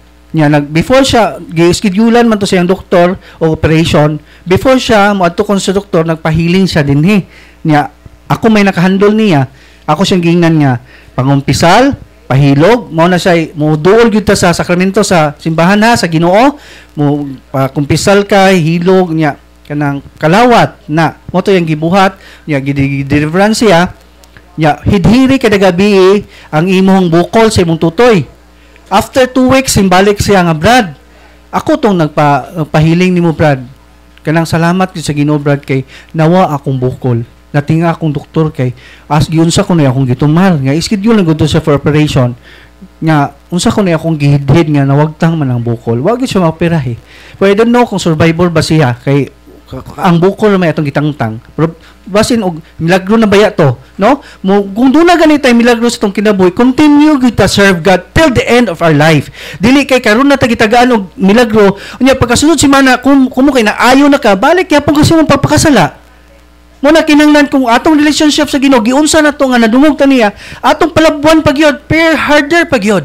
before siya gi-schedulean man to sa iyang doktor o operation before siya moadto kon sa doktor nagpahiling siya dinhi niya ako may nakahandle niya ako siyang gingnan nga pangumpisal pahilog mao na siya moduol gyud ta sa sakramento sa simbahan ha sa Ginoo mo kumpisal ka hilog niya kanang kalawat na mo to yang gibuhat niya gideliverance siya Nya, hidhiri kada gabi ang imong bukol sa imong tutoy. After 2 weeks, simbalik siya nga, Brad, ako tong nagpahiling ni mo, Brad. Kanang salamat sa Ginoo, Brad, kay nawa akong bukol. Natinga akong doktor kay giunsa ko na akong gitumar nga schedule lang gud sa for operation nga unsa ko na akong gihidhid nga nawagtang man ang bukol. Wa gyud siya maoperahe. But I don't know kung survivor ba siya kay ang bukol may atong gitangtang. Pero basin og milagro na baya to, no? Kung doon na ganito milagro sa itong kinabuhi, continue kita serve God till the end of our life. Dili kay karon na tagitagaan og milagro, unya pagkasunod si mana kumo kay naayo na ka, balik yapon kasi mong papakasala. Muna kinanglan kung atong relationship sa Ginoo giunsa na to nga nadungog ta niya, atong palabuan pagyod, pair harder pagyod.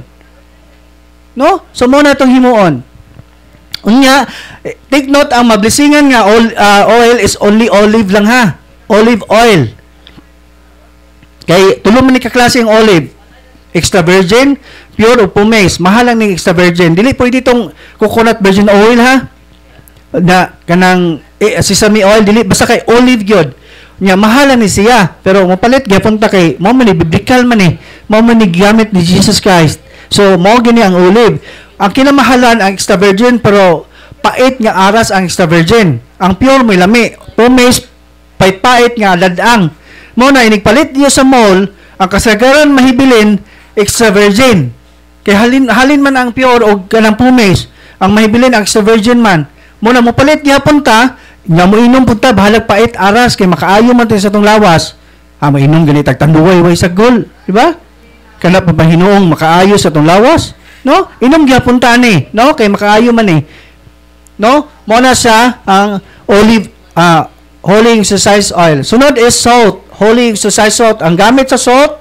No? So mo na itong himuon. Unya, take note ang mablisingan nga oil is only olive lang ha. Olive oil. Kay tulo man ni kaklase ang olive. Extra virgin, pure o pumice. Mahal lang ng extra virgin. Dili pwede itong coconut virgin oil ha. Na kanang sesame oil dili basta kay olive gyud. Nya mahal ni siya pero mapalit gyapon ta kay mao man ni biblical man ni. Mao man ni gamit ni Jesus Christ. So mao gini ang olive. Ang kinamahalan ang extra virgin pero pait nga aras ang extra virgin. Ang pure may lami. Pumice pait-pait nga ladang. Mao na inigpalit niyo sa mall ang kasagaran mahibilin extra virgin. Kay halin man ang pure o kanang pumice. Ang mahibilin ang extra virgin man. Muna mo palit gyapon ta, nga mo inom punta bahalag pait aras kay makaayo man sa tong lawas. Mainom gani tag tanduway way sagol, di ba? Kana pa hinuong makaayo sa tong lawas, no? Inom gyapon ta ni, no? Kay makaayo man ni. No? Mo na siya ang olive holy exercise oil. Sunod is salt, holy exercise salt. Ang gamit sa salt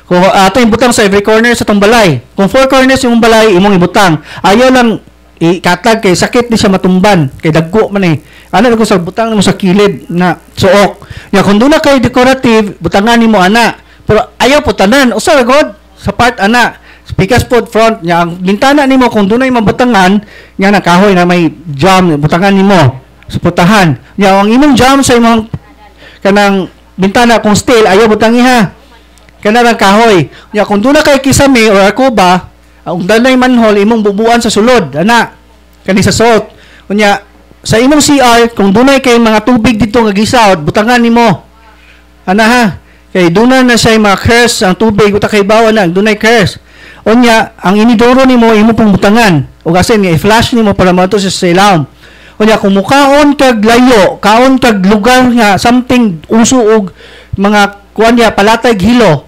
kung ato ibutang sa every corner sa tong balay. Kung 4 corners yung balay imong ibutang. Ayaw lang ikatag kay sakit ni siya matumban kay dagko man eh. Ano ko sa butang mo sa kilid na suok. Ya kung doon na kay decorative, butangan nimo ana. Pero ayaw po tanan. Usa god sa part ana. Speakers pod front nya ang bintana nimo kung doon ay mabutangan nya na kahoy na may jam butangan nimo sa putahan. Ya ang imong jam sa imong kanang bintana kung steel ayaw butangi ha. Kana lang kahoy. Ya kung doon na kay kisame or akuba ang danay manhole imong bubuan sa sulod ana kani sa salt unya sa imong CR kung dunay kay mga tubig dito nga gisawd butangan nimo ana ha kay dunay na siya mga curse ang tubig uta kay bawa na dunay curse unya ang inidoro nimo imo pong butangan ug asin nga i-flash nimo para mato sa ilawom unya kung mukaon kag layo kaon kag lugar nga something uso og mga kuan ya palatag hilo.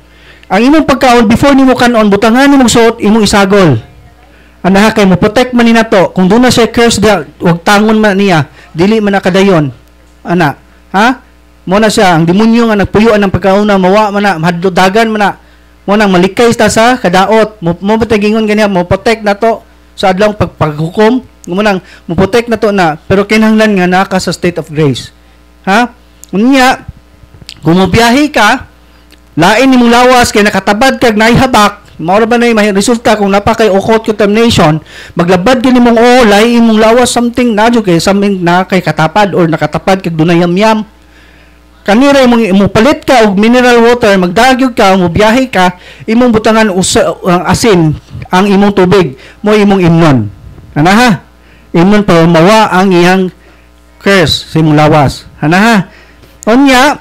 Ang imong pagkaon before nimo kanon butangan nimong suot imong isagol. Ana kay mo protect man ni nato kung doon na siya curse da wag tangon man niya dili man nakadayon. Ana, ha? Mo na siya ang demonyo nga nagpuyuan ng pagkaon na mawa man na mahadlo dagan man na mo nang malikay ta sa kadaot. Mo patagingon ganiya mo protect nato sa adlong paghukom. Mo nang mo protect nato na pero kinahanglan nga naka sa state of grace. Ha? Unya kung mo biyahe ka lain nimong lawas kay nakatabad kag naihabak mao ra ba nay may resulta kung napakay occult contamination maglabad gani mong lain imong lawas something nadyo kay something na kay katapad or nakatapad kag dunay yam kanira imong palit ka og mineral water magdagyog ka mo biyahe ka imong butangan ang asin ang imong tubig mo imong imnon ana ha imnon para mawa ang iyang curse sa imong lawas ana ha unya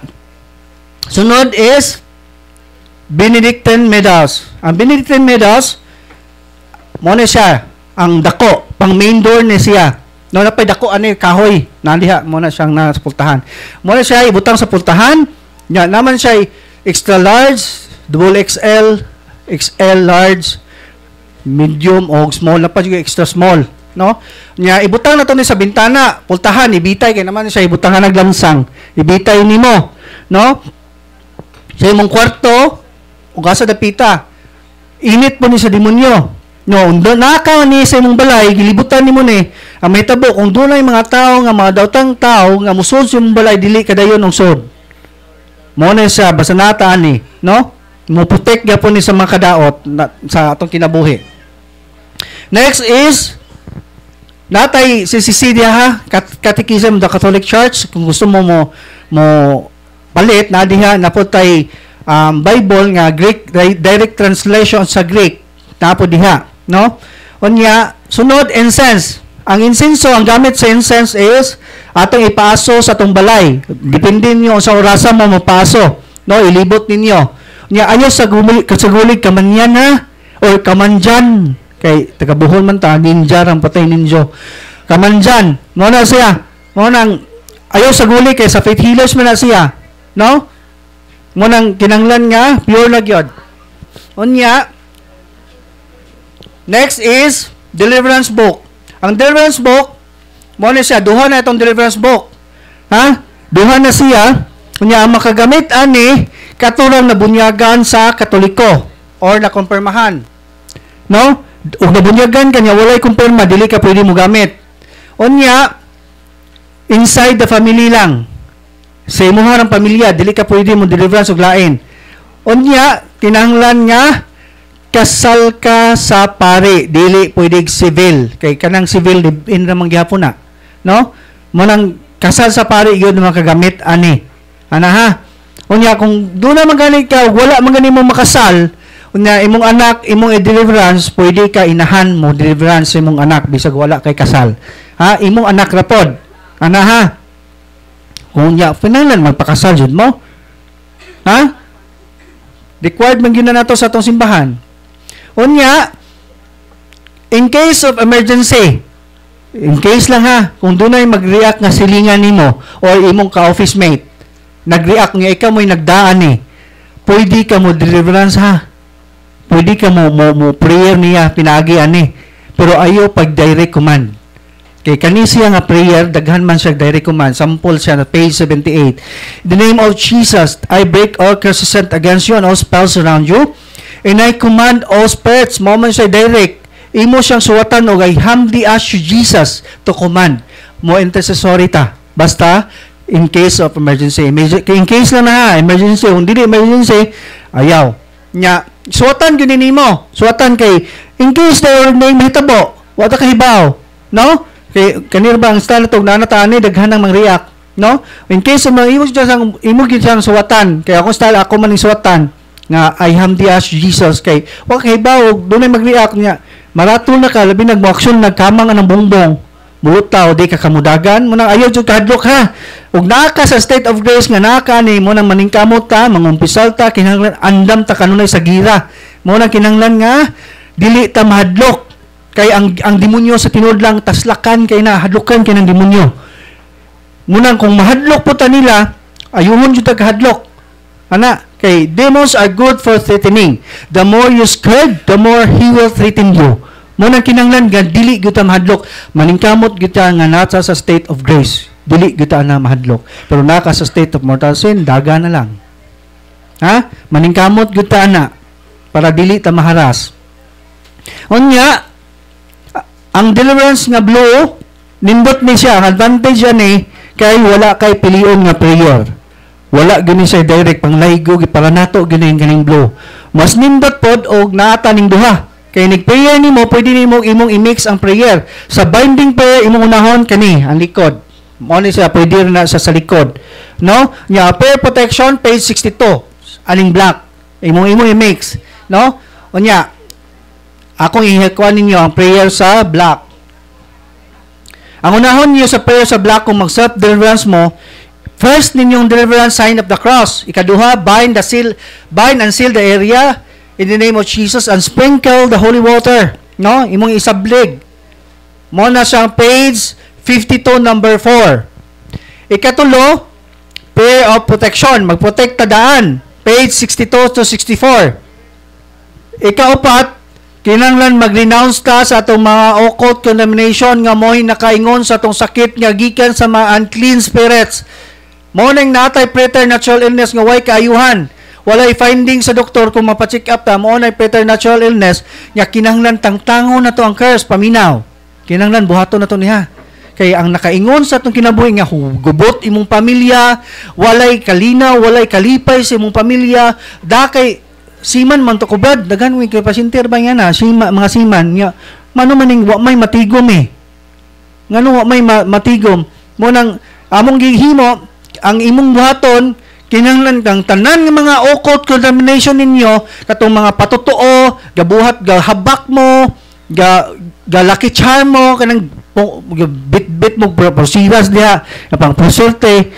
sunod is Benedictine medals. Ang Benedictine medals, mo na siya, ang dako, pang main door ni siya. No, napay dako, kahoy, nandiha, mo na siyang nasa pultahan. Mo na siya, ibutang sa pultahan, nya, naman siya, extra large, double XL, XL large, medium, o small, na pa siya, extra small. No? Nya, ibutang na to ni sa bintana, pultahan, ibitay, kaya naman siya, ibutang na naglansang, ibitay ni mo. No? Sa imong kwarto, ugasa dapita. Init po ni sa demonyo. No, nakaw ni sa imong balay, gilibutan nimo ni. Ang may tabo kung dunay mga tao nga mga daotang tao nga musod sa imong balay dili kadayon ang sod. Mo na siya basta nata ani, no? Mo protect gyapon ni sa mga kadaot sa atong kinabuhi. Next is natay si Cecilia ha, Catechism of the Catholic Church kung gusto mo palit na diha na po tay Bible nga Greek direct translation sa Greek na po diha, no? Unya sunod, incense. Ang insenso, ang gamit sa incense is atong ipaso sa atong balay. Depende niyo sa orasa mo mapaso, no? Ilibot ninyo. Unya ayo sa gulig kamanyan ha or kamanjan kay tagabuhon man ta, ninja rang patay ninjo. Kamanjan, mo na siya. Mo nang ayaw sa guli kay sa faith healers man na siya, no? Mo nang kinanglan nga pure na gyud. Unya next is deliverance book. Ang deliverance book mo na siya, duha na itong deliverance book. Ha? Duha na siya. Unya ang makagamit ani katulong na bunyagan sa Katoliko or na kumpirmahan. No? Ug nabunyagan kanya walay kumpirma, dili ka pwede mo gamit. Unya inside the family lang. Sa imuha ng pamilya, dili ka pwede mo deliverance og lain. Unya tinahanglan nga kasal ka sa pare, dili pwede civil. Kay kanang civil in ra man gyapon na. No? Mo nang kasal sa pare gyud makagamit ani. Ana ha? Unya kung doon na magalit ka, wala man gani mo makasal, unya imong anak, imong deliverance, pwede ka inahan mo deliverance sa imong anak bisag wala kay kasal. Ha? Imong anak ra pod. Ana ha? Unya pinanglan magpakasal jud mo. Ha? Required man gyud na nato sa atong simbahan. Unya in case of emergency, in case lang ha, kung dunay mag-react nga silingan nimo or imong ka-office mate, nag-react nga ikaw mo'y nagdaan ni, pwede ka mo deliverance ha. Pwede ka mo prayer niya, pinagi ani. Pero ayaw pag-direct command. Kay kani siya nga prayer, daghan man siya direct command. Sample siya na page 78. In the name of Jesus, I break all curses sent against you and all spells around you. And I command all spirits, moment siya direct, imo siyang suwatan o I humbly ask you, Jesus, to command. Mo intercessory ta. Basta, in case of emergency. In case lang na ha, emergency. Kung dili emergency, ayaw. Nya, suwatan gini nimo. Suwatan kay, in case na name hitabo, wata kahibaw. No? Kay, kanir ba ang style itong nanatani, daghan ng mang-react. No? In case of imo siyang suwatan, kaya ako style, ako man yung suwatan, nga I humbly ask Jesus kay wa kay bawo dunay mag-react niya maratol na ka labi nagmo-action nagkamang ang bongbong mulutaw di ka kamudagan mo nang ayaw jud kahadlok ha ug naa ka sa state of grace nga naa ka ni mo nang maningkamot ka mangumpisal ta kinahanglan andam ta kanunay sa gira mo nang kinahanglan nga dili ta mahadlok kay ang demonyo sa tinuod lang taslakan kay na hadlokan kay ng demonyo mo nang kung mahadlok po ta nila ayuhon jud ta kahadlok ana. Okay, demons are good for threatening. The more you scared, the more he will threaten you. Muna kinanglan nga dili gyud ta mahadlok. Maningkamot gyud ta nga nasa sa state of grace. Dili gyud ta na mahadlok. Pero naka sa state of mortal sin, daga na lang. Ha? Maningkamot gyud ta na para dili ta maharas. Unya, ang deliverance nga blow, nindot ni siya. Ang advantage ani kay wala kay pilion nga prayer. Wala gani siya direct panglaygo para nato gani ganing blow. Mas nindot pod og naata ning duha. Kay nag-prayer nimo pwede nimo imong i-mix ang prayer. Sa binding prayer imong unahon kani ang likod. Mao ni siya pwede na sa likod. No? Nya prayer protection page 62. Aling black. Imong i-mix, no? Unya akong ihikuan ninyo ang prayer sa black. Ang unahon niyo sa prayer sa black kung mag-self deliverance mo, first ninyong deliverance sign of the cross. Ikaduha, bind and seal the area in the name of Jesus and sprinkle the holy water. No? Imong isablig. Mo na siyang page 52 number 4. Ikatulo, prayer of protection. Magprotect ta daan. Page 62 to 64. Ikaapat, kinahanglan mag-renounce ta sa atong mga occult condemnation nga mo'y nakaingon sa atong sakit nga gikan sa mga unclean spirits. Morning natay preternatural illness nga way kaayuhan. Walay finding sa doktor kung mapacheck up ta mo nay preternatural illness nga kinahanglan tangtangon na to ang curse paminaw. Kinahanglan buhaton na to niya. Kay ang nakaingon sa atong kinabuhi nga gubot imong pamilya, walay kalinaw, walay kalipay sa imong pamilya, dakay siman man to kubad, daghan kay pasinter ba nga na, mga siman nya mano maning wa may matigom eh. Ngano wa may matigom mo nang among gihimo ang imong buhaton kinahanglan kang tanan nga mga occult contamination ninyo, katong mga patutuo, gabuhat, gahabak mo, lucky charm mo, kanang bit-bit mo, prosiras diha, pang prosulte,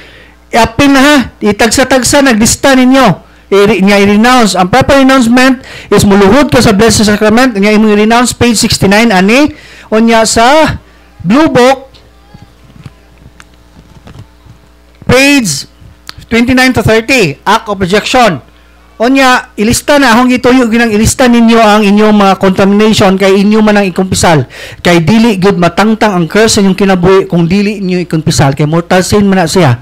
apil na ha, itagsa-tagsa, naglista ninyo, i-renounce. Ang proper renouncement is muluhod ka sa Blessed Sacrament, nga imong i-renounce, page 69, ani, unya sa Blue Book, page 29 to 30, Act of Rejection. Unya, ilista na, akong ituyo, ginang ilista ninyo ang inyong mga contamination, kay inyo man ang ikumpisal. Kay dili good matangtang ang curse sa inyong kinabuhi, kung dili inyo ikumpisal, kay mortal sin man na siya.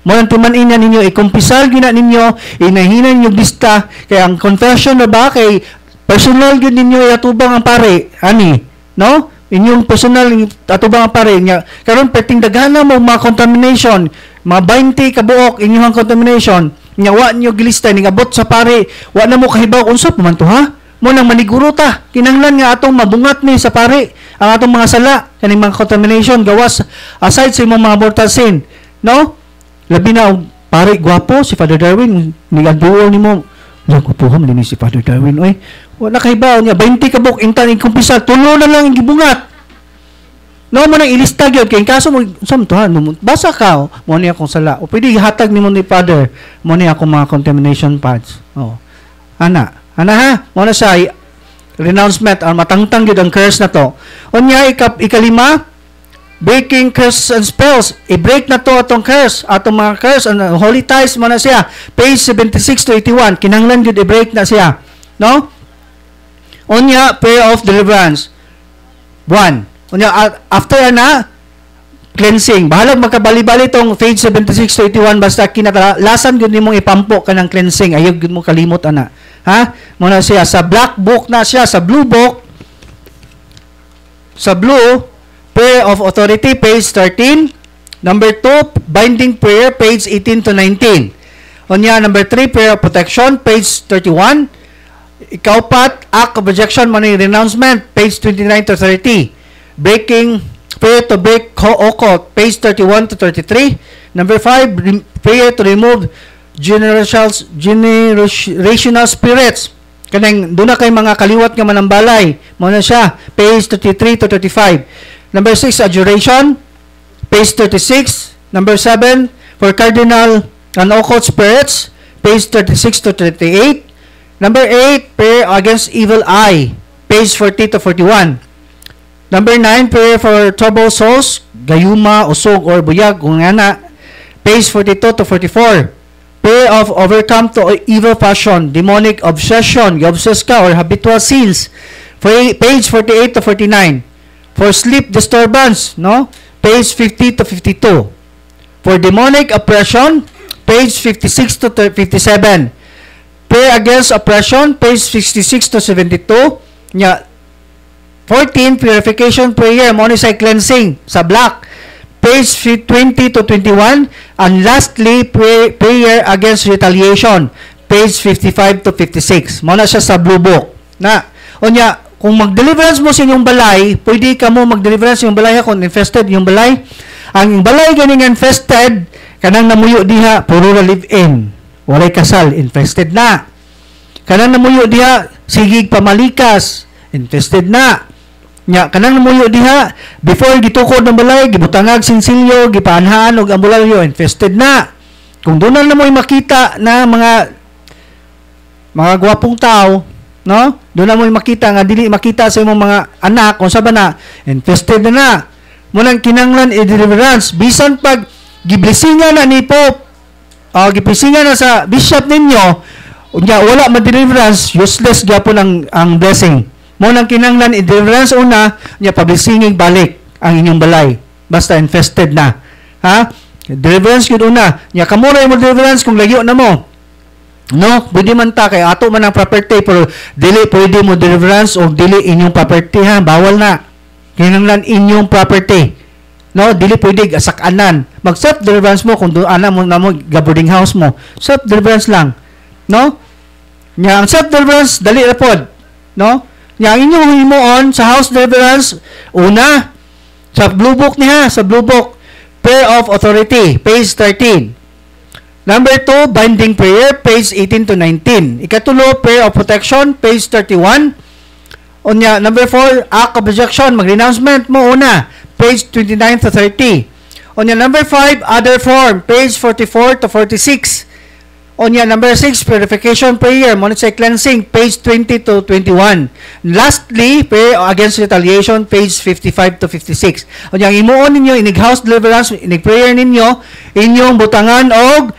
Mo timan ina ninyo, ikumpisal gina ninyo, inahinan ninyo lista, kay ang confession na ba, kay personal gud ninyo atubang ang pare, ani, no? Inyong personal atubang ang pare nya karon perting daghana mo mga contamination, mga 20 kabuok inyong contamination nya wa nyo gilista ning abot sa pare, wa na mo kahibaw unsa man to ha, mo nang maniguro ta kinahanglan nga atong mabungat ni sa pare ang atong mga sala kaning mga contamination gawas aside sa imong mga mortal sin, no? Labi na pare gwapo si Father Darwin nigadbuo nimo lang ko po man si Father Darwin oy wala kahibaw niya 20 kabuk intan ikumpisa tulo na lang gibungat, no? Mo nang ilista gyud kay kaso mo sam to ha basa ka mo ni akong sala o pwede hatag nimo ni Father mo ni akong mga contamination pads, ana ha mo na siya renouncement ang matangtang gyud ang curse na to. Unya ikalima, breaking curses and spells, i-break na to atong curse, atong mga curse and holy ties mo na siya, page 76 to 81, kinahanglan gyud i-break na siya, no? Unya, prayer of deliverance. 1. Unya, after na, cleansing. Bahalag magkabali-bali tong page 76 to 81, basta kinatalasan gyud nimong ipampo ka ng cleansing. Ayaw gyud mo kalimot, ana. Ha? Muna siya, sa black book na siya, sa blue book, sa blue, prayer of authority, page 13. Number 2, binding prayer, page 18 to 19. Unya, number 3, prayer of protection, page 31. Ikaupat, act of rejection, money renouncement, page 29 to 30. Breaking, prayer to break occult, page 31 to 33. Number 5, prayer to remove generational spirits. Kanang doon na kay mga kaliwat nga manambalay. Muna siya, page 33 to 35. Number 6, adjuration, page 36. Number 7, for cardinal and occult spirits, page 36 to 38. Number 8, prayer against evil eye, page 40 to 41. Number 9, prayer for troubled souls, gayuma, usog, or buyag, kung ana, page 42 to 44. Prayer of overcome to evil passion, demonic obsession, obsess ka, or habitual sins, page 48 to 49. For sleep disturbance, no, page 50 to 52. For demonic oppression, page 56 to 57. Prayer against oppression, page 66 to 72. Nya 14, purification prayer, monisay cleansing, sa black, page 20 to 21. And lastly, prayer against retaliation, page 55 to 56. Muna siya sa blue book. Na, unya, kung mag-deliverance mo sa inyong balay, pwede ka mo mag-deliverance yung balay kung infested yung balay. Ang balay ganing infested, kanang namuyo diha, puro live-in. Walay kasal, infested na. Kanang namuyo diha, sigig pamalikas, infested na. Nya kanang namuyo diha, before gitukod ng balay, gibutangag sinsilyo, gipaanhaan og ambularyo, infested na. Kung doon na mo makita na mga gwapong tao, no? Doon na mo makita nga dili makita sa imong mga anak kung saba na infested na. Munang kinanglan i-deliverance bisan pag giblisingan na ni Pope, giblisingan na sa bishop ninyo, unya wala ma-deliverance, useless gyapon ang blessing. Mo nang kinanglan i-deliverance una, nya pablisinging balik ang inyong balay. Basta infested na. Ha? Deliverance yun una. Nya kamura mo deliverance kung lagyo na mo. No, pwede man ta kay ato man ang property pero dili pwede mo deliverance o dili inyong property ha, bawal na. Kinanglan inyong property. No, dili pwede asakanan. Mag self deliverance mo kung doon ana mo na mo boarding house mo. Self deliverance lang. No? Nya ang self deliverance dali ra pod. No? Nya ang inyong himuon sa house deliverance una sa blue book niya, sa blue book, prayer of authority, page 13. Number 2, binding prayer, page 18 to 19. Ikatulo, prayer of protection, page 31. Unya, number 4, act of rejection, mag-renouncement mo una, page 29 to 30. Unya, number 5, other form, page 44 to 46. Unya, number 6, purification prayer, monetary cleansing, page 20 to 21. Lastly, prayer against retaliation, page 55 to 56. Unya, ang imuon ninyo, inig house deliverance, inig prayer ninyo, inyong butangan og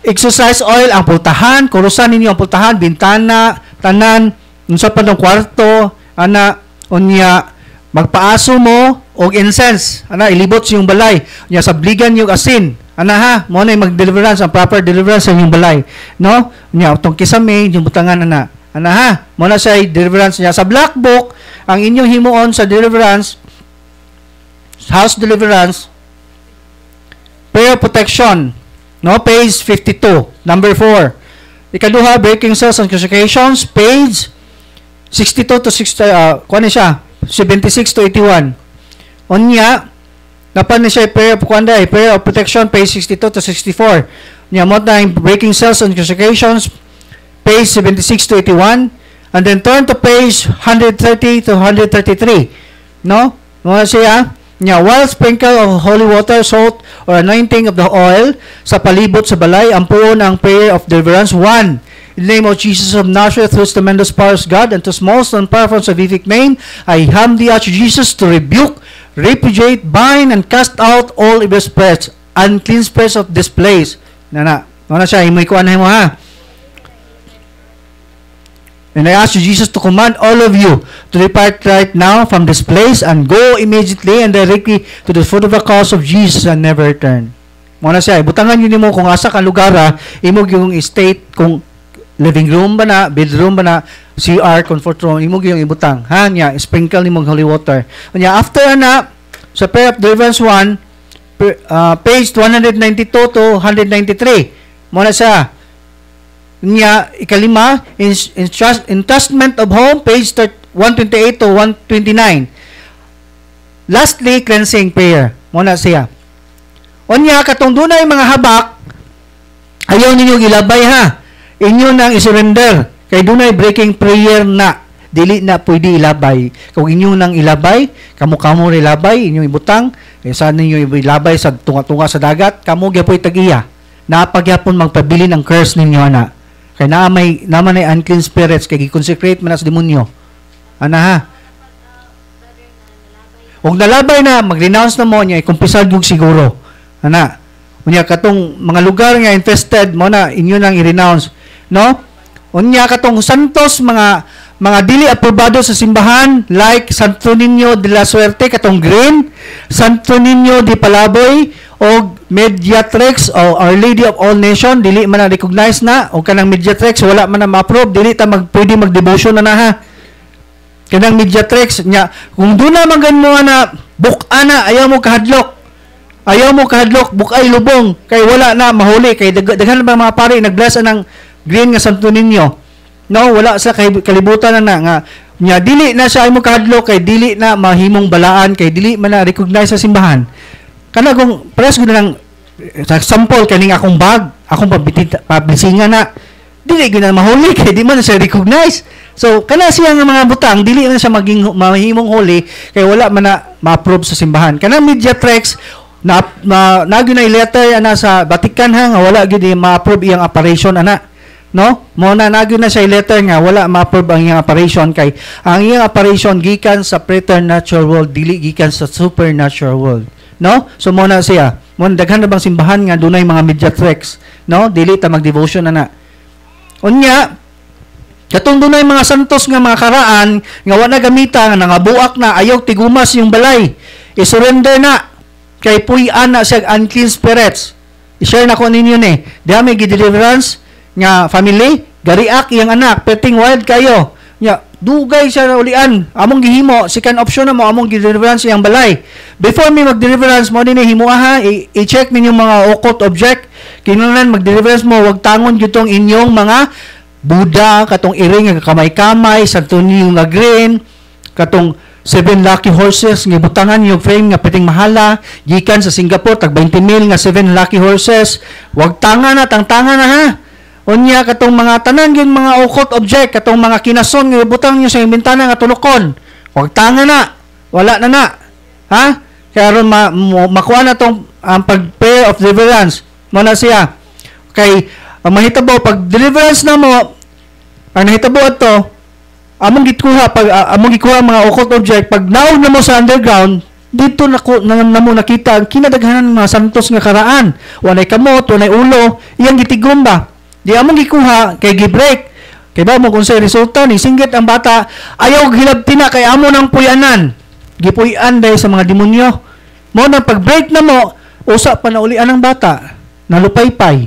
exercise oil, ang pultahan, kurusan ninyo ang pultahan, bintana, tanan, unsa pa ng kwarto, ana, unya, magpaaso mo og incense, ana, ilibot sa iyong balay, unya, sabligan yung asin, ana ha, mo na mag-deliverance, ang proper deliverance sa iyong balay, no? Unya, itong kisame, yung butangan, ana ha, mo na siya deliverance niya. Sa black book, ang inyong himuon sa deliverance, house deliverance, prayer protection, no, page 52. Number 4. Ikaduha, breaking cells and consecrations, page 62 to 60, kuha siya, 76 to 81. Unya, napan siya prayer of protection, page 62 to 64. Unya, mo na breaking cells and consecrations, page 76 to 81. And then turn to page 130 to 133. No? Mo na siya, nya, while sprinkle of holy water, salt, or anointing of the oil sa palibot sa balay, ang puon ang prayer of deliverance. 1. In the name of Jesus of Nazareth, whose tremendous powers God, and to small and powerful salvific name, I humbly ask Jesus to rebuke, repudiate, bind, and cast out all evil spirits, unclean spirits of this place. Nana siya, imoy ko anay mo ha. And I ask you, Jesus, to command all of you to depart right now from this place and go immediately and directly to the foot of the cross of Jesus and never return. Muna siya, ibutangan yun mo kung asa ka lugar, imog yung estate, kung living room ba na, bedroom ba na, CR, comfort room, imog yung ibutang. Ha, niya, sprinkle ni mong holy water. Niya, after na, sa prayer of deliverance 1, page 192 to 193. Muna siya, niya, ikalima, entrustment of home, page 128 to 129. Lastly, cleansing prayer. Muna siya. Unya, katong dunay mga habak, ayaw ninyo ilabay ha. Inyo nang isurrender. Kay dunay breaking prayer na. Dili na pwede ilabay. Kung inyo nang ilabay, kamo ilabay, inyong ibutang, saan ninyo ilabay sa tunga-tunga sa dagat, kamo gyapoy tag-iya. Napagyapon magpabili ng curse ninyo na. Kaya naman ay unclean spirits, kaya i-consecrate man sa demonyo. Ana ha? Huwag nalabay na, mag-renounce na mo niya, ikumpisal yung siguro. Ana? Unya, katong mga lugar nga infested mo na, inyo nang i-renounce. No? Unya, katong santos, mga dili aprobado sa simbahan, like Santo Niño de la Suerte, katong green, Santo Niño de Palaboy, o Mediatrix o Our Lady of All Nation, dili man na recognize na, o kanang Mediatrix wala man na ma-approve, dili ta pwede mag-devotion na ha. Kanang Mediatrix nya, kung doon na magan mo na bukana, ayaw mo kahadlok, bukay lubong, kay wala na mahuli, kay daghan ba mga pari nag-bless ng green nga Santo Niño. No, wala sa kalibutan na nga nya, dili na siya mo kahadlok, kay dili na mahimong balaan, kay dili man na recognize sa simbahan. Kana kung press ko na lang sa sample kaning akong bag, akong pablisingan na, dili gyud na mahuli kay di man na siya recognize. So kana siya nga mga butang, dili na siya maging mahimong huli kay wala man na ma-approve sa simbahan. Kana Mediatrix na gyud na letter ana sa Vatican ha nga wala gyud ma-approve iyang operation ana. No? Mo na gyud na siya letter nga wala ma-approve ang iyang operation kay ang iyang operation gikan sa preternatural world, dili gikan sa supernatural world. No? So mo na siya. Mo daghan na bang simbahan nga dunay mga Mediatrix, no? Dili ta mag-devotion na. Unya, katong dunay mga santos nga mga karaan nga wala gamita nga nangabuak na ayaw tigumas yung balay. I-surrender na kay puy-an na siya unclean spirits. I-share na ko ninyo ni. Diha may deliverance nga family, gariak iyang anak, peting wild kayo. Nya, dugay siya na ulian. Among gihimo, second option na mo, among gi-deliverance iyang balay. Before me mag-deliverance mo din himo ha, i-check ninyo mga occult object. Kinahanglan mag-deliverance mo, wag tangon gyud inyong mga Buddha, katong iring nga kamay-kamay, Santo Niño nga green, katong 7 lucky horses nga butangan yung frame nga piting mahala gikan sa Singapore tag 20,000 nga 7 lucky horses. Wag tanga na, tangtanga na ha. Unya katong mga tanan yung mga occult object, katong mga kinason nga butang niyo sa bintana nga tulokon. Wag tanga na. Wala na. Ha? Kaya ron makuha na tong pag-prayer of deliverance. Mo na siya. Kay mahitabo pag deliverance na mo, ang nahitabo ato, among gikuha mga occult object, pag naog na mo sa underground, dito na mo nakita ang kinadaghanan ng mga santos nga karaan. Walay kamot, walay ulo, iyang gitigom ba? Di among gikuha, kay gibreak. Kay ba mo kung sa resulta, ni singgit ang bata, ayaw hilabti na kay amo ng puyanan. Gipuyan dahil sa mga demonyo. Mo na pag-break na mo, usa pa na ulian ang bata. Nalupaypay.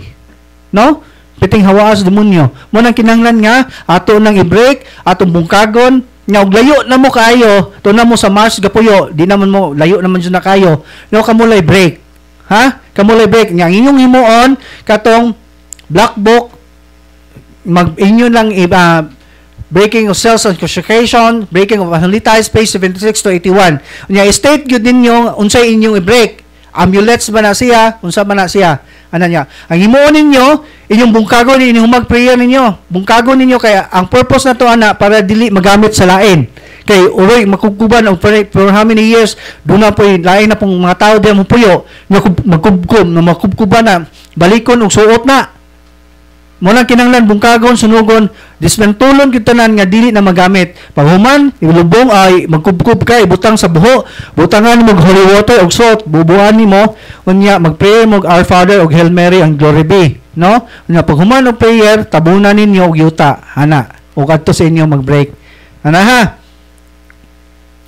No? Piting hawaas demonyo. Mo nang kinahanglan nga ato nang i-break, atong bungkagon, nga og layo na mo kayo, to na mo sa Mars gapuyo, di naman mo layo naman jud na kayo. No kamulay break. Ha? Kamulay break nga inyong himuon katong black book mag-inyo lang breaking of cells and consecration, breaking of unholy page 76 to 81. Unya state gyud ninyo unsay inyong i-break. Amulets ba na siya? Unsa ba na siya? Ano niya? Ang himuon ninyo, inyong bungkagon ninyo mag-prayer ninyo. Bungkagon ninyo kaya ang purpose na to ana para dili magamit sa lain. Kay uroy makubkuban og for how many years do na poy lain na pong mga tao diyan mo puyo makubkuban na balikon og suot na. Mo nang kinahanglan bungkagon sunugon dismentulon kita tanan nga dili na magamit. Paghuman ilubong ay magkubkub kay butang sa buho, butangan mo holy water og salt, bubuan nimo unya mag-pray mo Our Father og Hail Mary ang glory be, no? Unya paghuman og prayer tabunan ninyo og yuta ana ug adto sa inyo mag-break. Ana ha.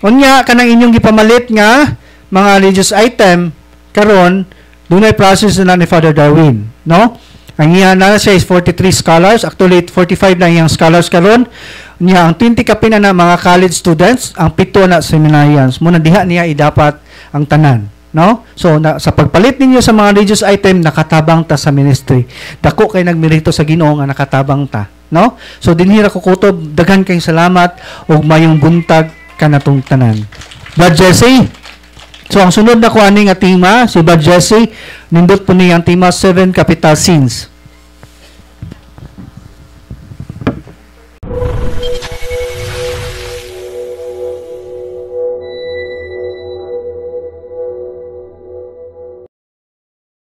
Unya kanang inyong gipamalit nga mga religious item karon dunay process na ni Father Darwin, no? Ang iya na siya is 43 scholars. Actually, 45 na iyang scholars karon. Niya ang 20 kapina na mga college students, ang 7 na seminarians. Muna diha niya idapat ang tanan, no? So sa pagpalit ninyo sa mga religious item, nakatabang ta sa ministry. Dako kay nagmerito sa Ginoo nga nakatabang ta, no? So dinhira ko kutob, daghan kayong salamat ug mayong buntag kanatong tanan. Brad Jesse. So ang sunod na kuani nga tema si Brad Jesse, nindot po niyang tema 7 capital sins.